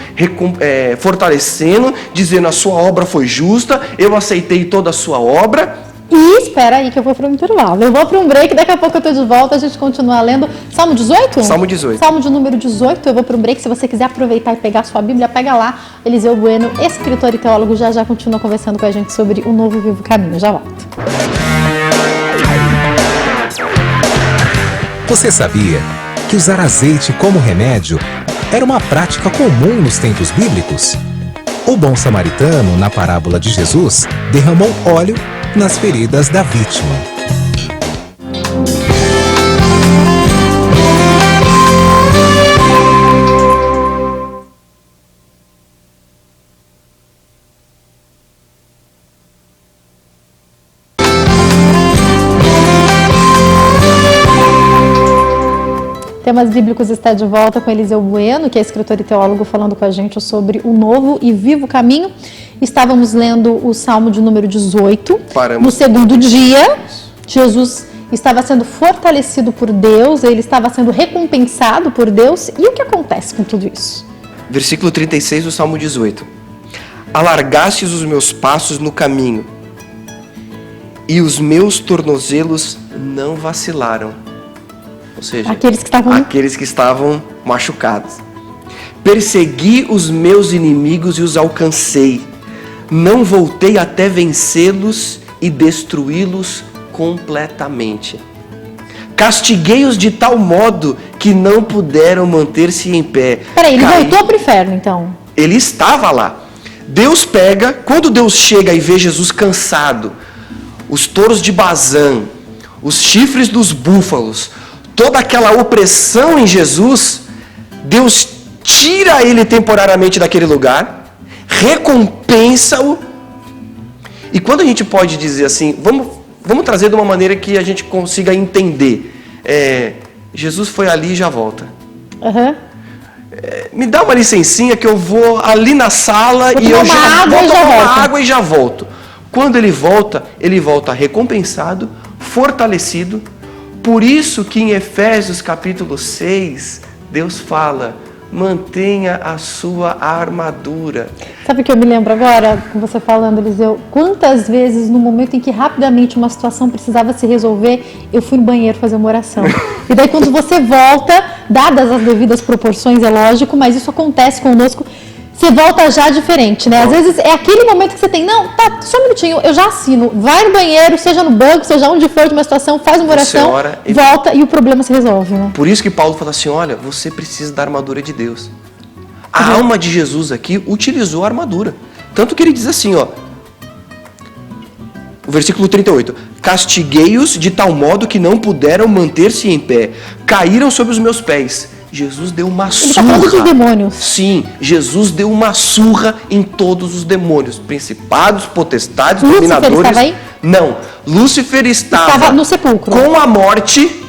fortalecendo, dizendo a sua obra foi justa, eu aceitei toda a sua obra. E espera aí que eu vou para um intervalo. Eu vou para um break, daqui a pouco eu estou de volta, a gente continua lendo. Salmo 18? Salmo 18. Salmo de número 18, eu vou para um break. Se você quiser aproveitar e pegar a sua Bíblia, pega lá. Eliseu Bueno, escritor e teólogo, já continua conversando com a gente sobre o novo e vivo caminho. Já volto. Você sabia que usar azeite como remédio era uma prática comum nos tempos bíblicos? O bom samaritano, na parábola de Jesus, derramou óleo nas feridas da vítima. Temas Bíblicos está de volta com Eliseu Bueno, que é escritor e teólogo, falando com a gente sobre o novo e vivo caminho. Estávamos lendo o Salmo de número 18. No segundo dia, Jesus estava sendo fortalecido por Deus, ele estava sendo recompensado por Deus. E o que acontece com tudo isso? Versículo 36 do Salmo 18. Alargastes os meus passos no caminho, e os meus tornozelos não vacilaram. Ou seja, aqueles que estavam machucados. Persegui os meus inimigos e os alcancei. Não voltei até vencê-los e destruí-los completamente. Castiguei-os de tal modo que não puderam manter-se em pé. Peraí, ele voltou para o inferno, então? Ele estava lá. Deus pega, quando Deus chega e vê Jesus cansado, os touros de Bazã, os chifres dos búfalos, toda aquela opressão em Jesus, Deus tira ele temporariamente daquele lugar, recompensa-o. E quando a gente pode dizer assim, vamos trazer de uma maneira que a gente consiga entender. Jesus foi ali e já volta. Me dá uma licencinha que eu vou ali na sala e eu já vou tomar água e já volto. Quando ele volta recompensado, fortalecido. Por isso que em Efésios capítulo 6, Deus fala, mantenha a sua armadura. Sabe o que eu me lembro agora, com você falando, Eliseu? Quantas vezes, no momento em que rapidamente uma situação precisava se resolver, eu fui no banheiro fazer uma oração. E daí quando você volta, dadas as devidas proporções, é lógico, mas isso acontece conosco, você volta já diferente, né? Às vezes é aquele momento que você tem, não, tá, só um minutinho, eu já assino. Vai no banheiro, seja no banco, seja onde for de uma situação, faz uma oração, volta e o problema se resolve, né? Por isso que Paulo fala assim, olha, você precisa da armadura de Deus. A alma de Jesus aqui utilizou a armadura. Tanto que ele diz assim, ó, o versículo 38, castiguei-os de tal modo que não puderam manter-se em pé, caíram sobre os meus pés. Jesus deu uma surra. Ele está falando dos demônios. Sim, Jesus deu uma surra em todos os demônios, principados, potestades, dominadores. Lúcifer estava aí? Não, Lúcifer estava no sepulcro, com a morte,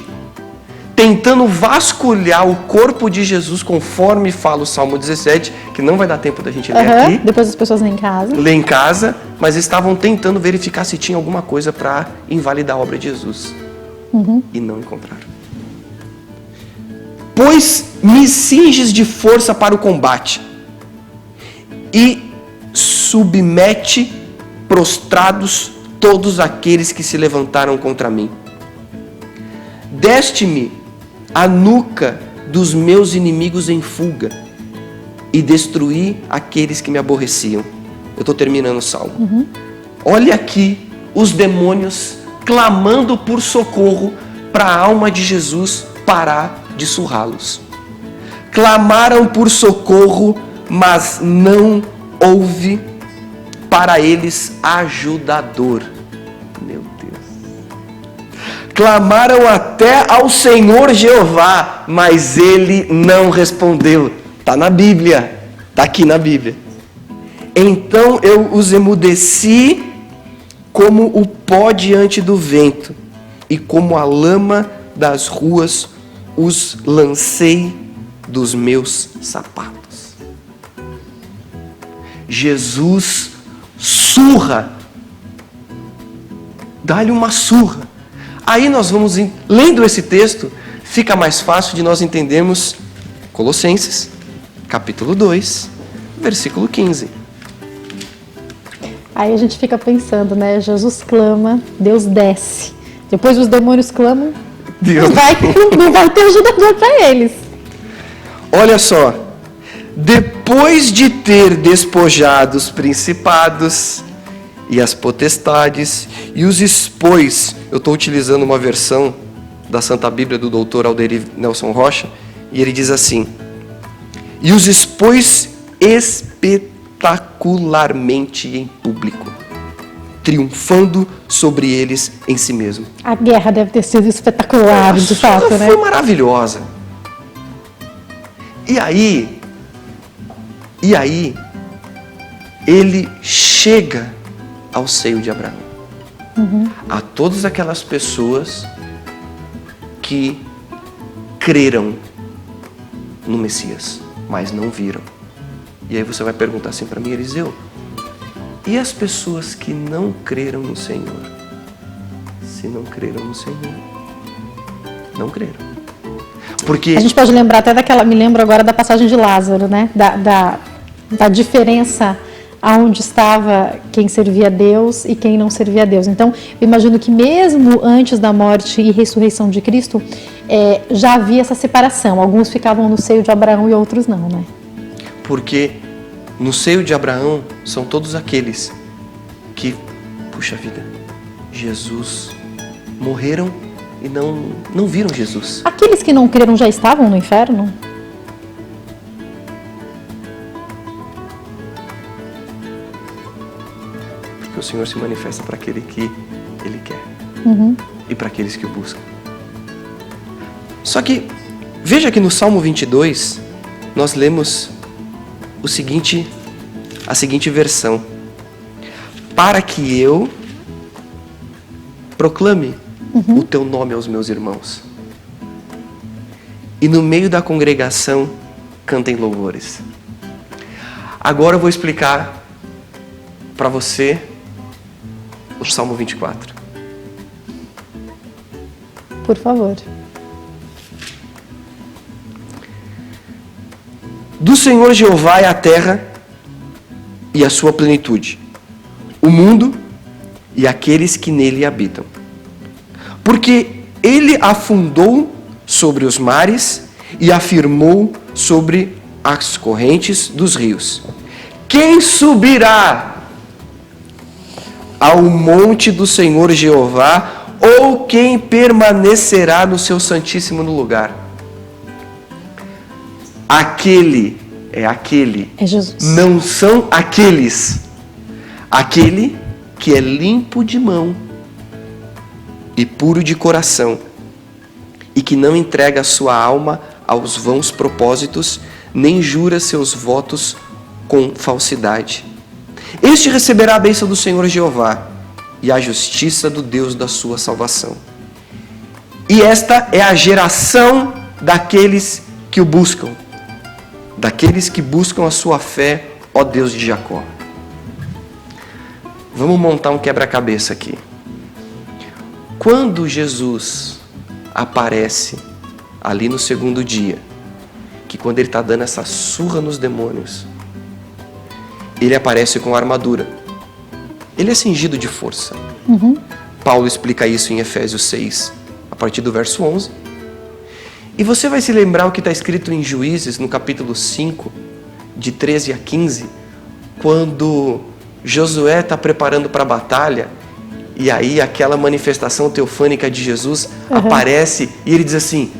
tentando vasculhar o corpo de Jesus, conforme fala o Salmo 17, que não vai dar tempo da gente ler aqui. Depois as pessoas lêem em casa. Lê em casa, mas estavam tentando verificar se tinha alguma coisa para invalidar a obra de Jesus. E não encontraram. Pois me cinges de força para o combate e submete prostrados todos aqueles que se levantaram contra mim. Deste-me a nuca dos meus inimigos em fuga e destruí aqueles que me aborreciam. Eu estou terminando o salmo. Olha aqui os demônios clamando por socorro para a alma de Jesus parar de surrá-los. Clamaram por socorro, mas não houve para eles ajudador. Meu Deus. Clamaram até ao Senhor Jeová, mas ele não respondeu. Está na Bíblia, está aqui na Bíblia. Então eu os emudeci como o pó diante do vento, e como a lama das ruas os lancei dos meus sapatos. Jesus surra. Dá-lhe uma surra. Aí nós vamos, lendo esse texto, fica mais fácil de nós entendermos Colossenses, capítulo 2, versículo 15. Aí a gente fica pensando, né? Jesus clama, Deus desce. Depois os demônios clamam, Deus não vai ter ajudador para eles. Olha só, depois de ter despojado os principados e as potestades e os expôs, eu estou utilizando uma versão da Santa Bíblia do Dr. Alderir Nelson Rocha, e ele diz assim, e os expôs espetacularmente em público, triunfando sobre eles em si mesmo. A guerra deve ter sido espetacular, de fato, né? Foi maravilhosa. E aí, ele chega ao seio de Abraão. A todas aquelas pessoas que creram no Messias, mas não viram. E aí você vai perguntar assim para mim, Eliseu, e as pessoas que não creram no Senhor? Se não creram no Senhor, não creram. Porque a gente pode lembrar até me lembro agora da passagem de Lázaro, né? Da diferença aonde estava quem servia a Deus e quem não servia a Deus. Então, eu imagino que mesmo antes da morte e ressurreição de Cristo, já havia essa separação. Alguns ficavam no seio de Abraão e outros não, né? Porque no seio de Abraão são todos aqueles que, puxa vida, Jesus morreram e não viram Jesus. Aqueles que não creram já estavam no inferno? Porque o Senhor se manifesta para aquele que Ele quer e para aqueles que o buscam. Só que, veja que no Salmo 22, nós lemos a seguinte versão. Para que eu proclame o teu nome aos meus irmãos. E no meio da congregação cantem louvores. Agora eu vou explicar para você o Salmo 24. Por favor. Do Senhor Jeová é a terra e a sua plenitude, o mundo e aqueles que nele habitam. Porque ele afundou sobre os mares e afirmou sobre as correntes dos rios. Quem subirá ao monte do Senhor Jeová, ou quem permanecerá no seu santíssimo lugar? Aquele, É Jesus. não são aqueles. Aquele que é limpo de mão e puro de coração, e que não entrega a sua alma aos vãos propósitos, nem jura seus votos com falsidade. Este receberá a bênção do Senhor Jeová e a justiça do Deus da sua salvação. E esta é a geração daqueles que o buscam, daqueles que buscam a sua fé, ó Deus de Jacó. Vamos montar um quebra-cabeça aqui. Quando Jesus aparece ali no segundo dia, que quando ele está dando essa surra nos demônios, ele aparece com armadura. Ele é cingido de força. Paulo explica isso em Efésios 6, a partir do verso 11. E você vai se lembrar o que está escrito em Juízes, no capítulo 5, de 13 a 15, quando Josué está preparando para a batalha, e aí aquela manifestação teofânica de Jesus aparece, e ele diz assim: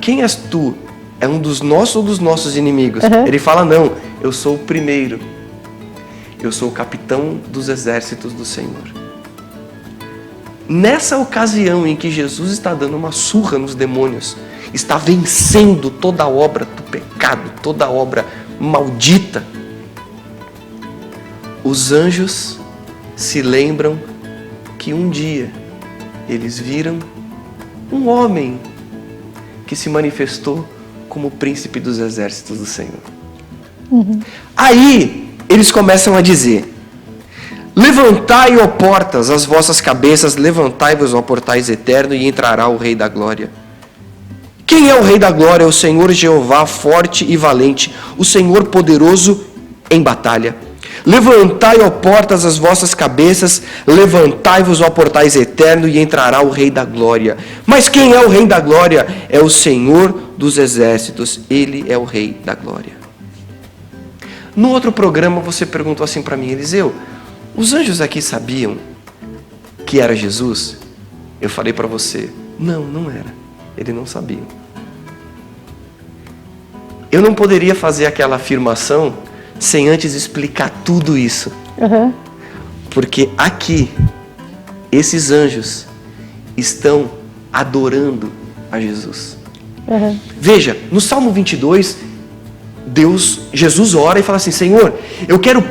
quem és tu? É um dos nossos ou dos nossos inimigos? Ele fala: não, eu sou o primeiro. Eu sou o capitão dos exércitos do Senhor. Nessa ocasião em que Jesus está dando uma surra nos demônios, está vencendo toda a obra do pecado, toda a obra maldita, os anjos se lembram que um dia eles viram um homem que se manifestou como o príncipe dos exércitos do Senhor. Aí eles começam a dizer: levantai, ó portas, as vossas cabeças, levantai-vos, ó portais eternos, e entrará o Rei da Glória. Quem é o Rei da Glória? O Senhor Jeová, forte e valente, o Senhor poderoso em batalha. Levantai, ó portas, as vossas cabeças, levantai-vos, ó portais eternos, e entrará o Rei da Glória. Mas quem é o Rei da Glória? É o Senhor dos exércitos, ele é o Rei da Glória. No outro programa você perguntou assim para mim: Eliseu, os anjos aqui sabiam que era Jesus? Eu falei para você: não, não era. Eles não sabiam. Eu não poderia fazer aquela afirmação sem antes explicar tudo isso. Porque aqui, esses anjos estão adorando a Jesus. Veja, no Salmo 22, Jesus ora e fala assim: Senhor, eu quero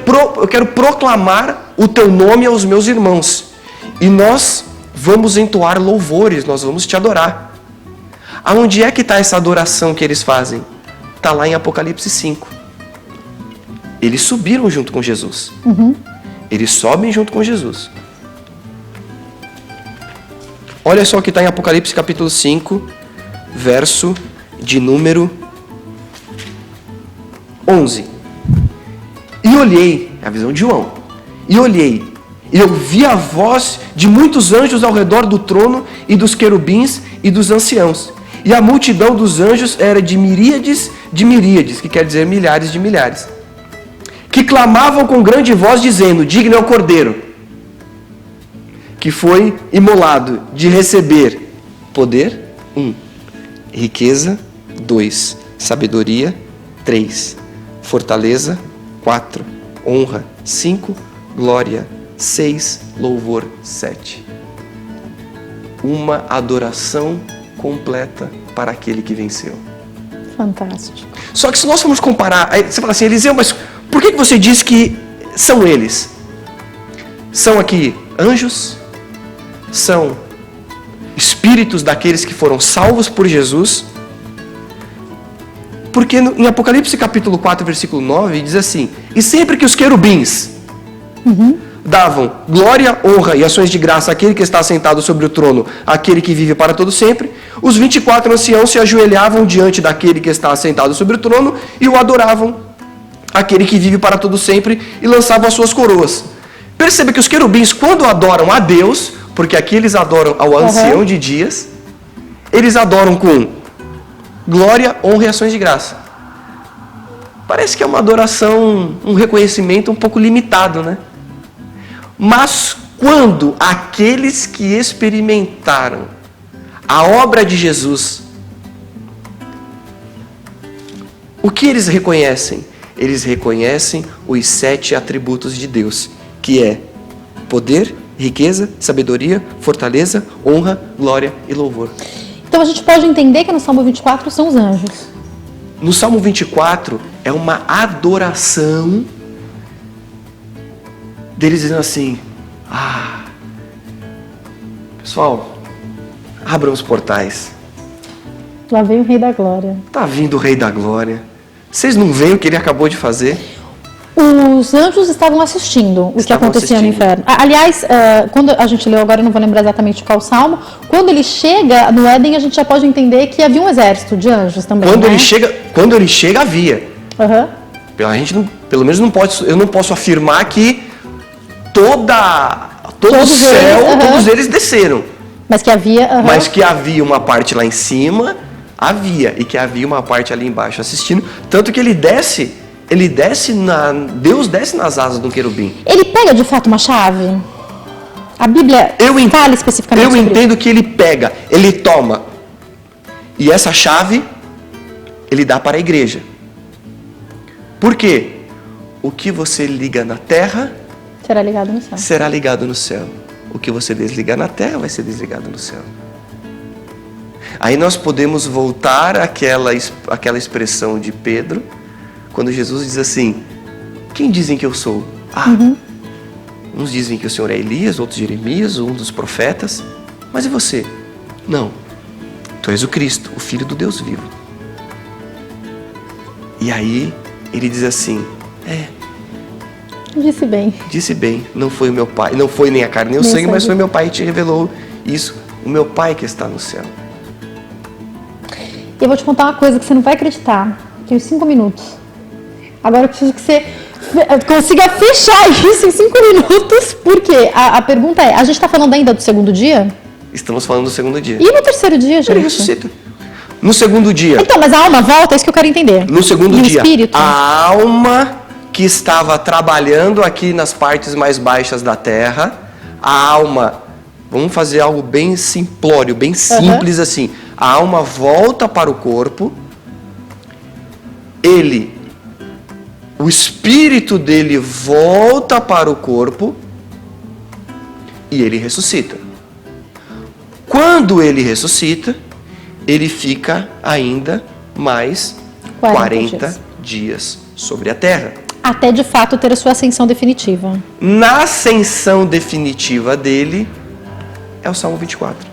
proclamar o teu nome aos meus irmãos, e nós vamos entoar louvores, nós vamos te adorar. Aonde é que está essa adoração que eles fazem? Está lá em Apocalipse 5. Eles subiram junto com Jesus. Eles sobem junto com Jesus. Olha só o que está em Apocalipse capítulo 5, verso de número 11. E olhei, é a visão de João, e olhei, e eu vi a voz de muitos anjos ao redor do trono, e dos querubins e dos anciãos. E a multidão dos anjos era de miríades, que quer dizer milhares de milhares, que clamavam com grande voz, dizendo: digno é o Cordeiro, que foi imolado, de receber poder, 1, riqueza, 2, sabedoria, 3, fortaleza, 4, honra, 5, glória, 6, louvor, 7. Uma adoração completa para aquele que venceu. Fantástico. Só que se nós formos comparar, aí você fala assim: Eliseu, mas por que você diz que são eles? São aqui anjos? São espíritos daqueles que foram salvos por Jesus? Porque em Apocalipse capítulo 4, versículo 9, diz assim: e sempre que os querubins davam glória, honra e ações de graça àquele que está sentado sobre o trono, àquele que vive para todo sempre. Os 24 anciãos se ajoelhavam diante daquele que está sentado sobre o trono e o adoravam, aquele que vive para todo sempre, e lançavam as suas coroas. Perceba que os querubins, quando adoram a Deus, porque aqui eles adoram ao ancião de dias, eles adoram com glória, honra e ações de graça. Parece que é uma adoração, um reconhecimento um pouco limitado, né? Mas quando aqueles que experimentaram a obra de Jesus, o que eles reconhecem? Eles reconhecem os 7 atributos de Deus, que é poder, riqueza, sabedoria, fortaleza, honra, glória e louvor. Então a gente pode entender que no Salmo 24 são os anjos. No Salmo 24 é uma adoração deles dizendo assim: pessoal, abram os portais. Lá vem o Rei da Glória. Tá vindo o Rei da Glória. Vocês não veem o que ele acabou de fazer? Os anjos estavam assistindo o que acontecia no inferno. Aliás, quando a gente leu agora, eu não vou lembrar exatamente qual salmo, quando ele chega no Éden, a gente já pode entender que havia um exército de anjos também. Quando ele chega, havia. A gente não, pelo menos eu não posso afirmar que todo o céu, todos eles desceram. Mas que havia... Mas que havia uma parte lá em cima, havia. E que havia uma parte ali embaixo assistindo. Tanto que ele desce... Deus desce nas asas do querubim. Ele pega de fato uma chave? A Bíblia fala especificamente sobre isso. Eu entendo que ele pega, ele toma. E essa chave, ele dá para a igreja. Por quê? O que você liga na terra... será ligado no céu. Será ligado no céu. O que você desligar na terra vai ser desligado no céu. Aí nós podemos voltar àquela expressão de Pedro, quando Jesus diz assim: quem dizem que eu sou? Uns dizem que o Senhor é Elias, outros Jeremias, um dos profetas. Mas e você? Não, tu és o Cristo, o Filho do Deus vivo. E aí ele diz assim: Disse bem, não foi o meu Pai, não foi nem a carne nem o sangue, mas foi meu Pai que te revelou isso, o meu Pai que está no céu. Eu vou te contar uma coisa que você não vai acreditar. Tenho 5 minutos. Agora eu preciso que você consiga fechar isso em 5 minutos, porque a pergunta é, a gente está falando ainda do segundo dia? Estamos falando do segundo dia. E no terceiro dia, gente? Ele ressuscita. No segundo dia. Então, mas a alma volta, é isso que eu quero entender. No segundo dia, espírito? A alma que estava trabalhando aqui nas partes mais baixas da terra, a alma, vamos fazer algo bem simplório, bem simples assim. A alma volta para o corpo, o espírito dele volta para o corpo e ele ressuscita. Quando ele ressuscita, ele fica ainda mais 40 dias sobre a terra. Até de fato ter a sua ascensão definitiva. Na ascensão definitiva dele é o Salmo 24.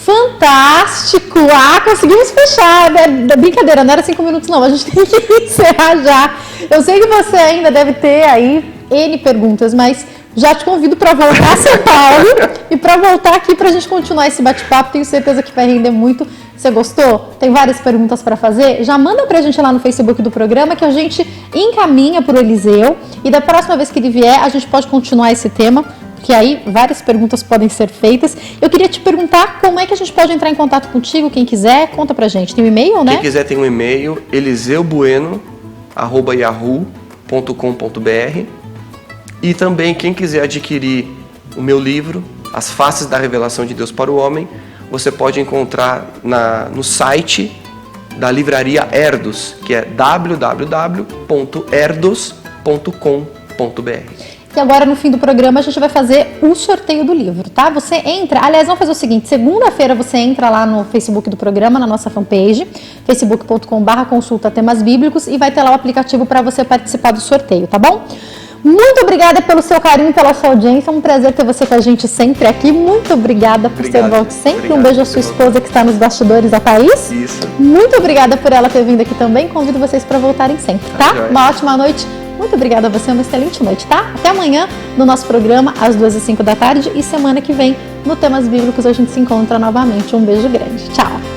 Fantástico! Conseguimos fechar. Brincadeira, não era 5 minutos não, a gente tem que encerrar já. Eu sei que você ainda deve ter aí N perguntas, mas já te convido para voltar a São Paulo e para voltar aqui para a gente continuar esse bate-papo. Tenho certeza que vai render muito. Você gostou? Tem várias perguntas para fazer? Já manda pra gente lá no Facebook do programa que a gente encaminha pro Eliseu e da próxima vez que ele vier a gente pode continuar esse tema, porque aí várias perguntas podem ser feitas. Eu queria te perguntar como é que a gente pode entrar em contato contigo, quem quiser, conta pra gente. Tem um e-mail, né? Quem quiser tem um e-mail, eliseubueno@yahoo.com.br, e também quem quiser adquirir o meu livro, As Faces da Revelação de Deus para o Homem, você pode encontrar no site da livraria Erdos, que é www.erdos.com.br. E agora, no fim do programa, a gente vai fazer o sorteio do livro, tá? Você entra... Aliás, vamos fazer o seguinte. Segunda-feira você entra lá no Facebook do programa, na nossa fanpage, facebook.com/consulta temas bíblicos, e vai ter lá o aplicativo para você participar do sorteio, tá bom? Muito obrigada pelo seu carinho, pela sua audiência. É um prazer ter você com a gente sempre aqui. Muito obrigada por ser volte sempre. Obrigado, um beijo à sua esposa que está nos bastidores, a Thaís. Isso. Muito obrigada por ela ter vindo aqui também. Convido vocês para voltarem sempre, tá? Uma ótima noite. Muito obrigada a você, uma excelente noite, tá? Até amanhã no nosso programa, às 2h05 da tarde, e semana que vem, no Temas Bíblicos, a gente se encontra novamente. Um beijo grande. Tchau!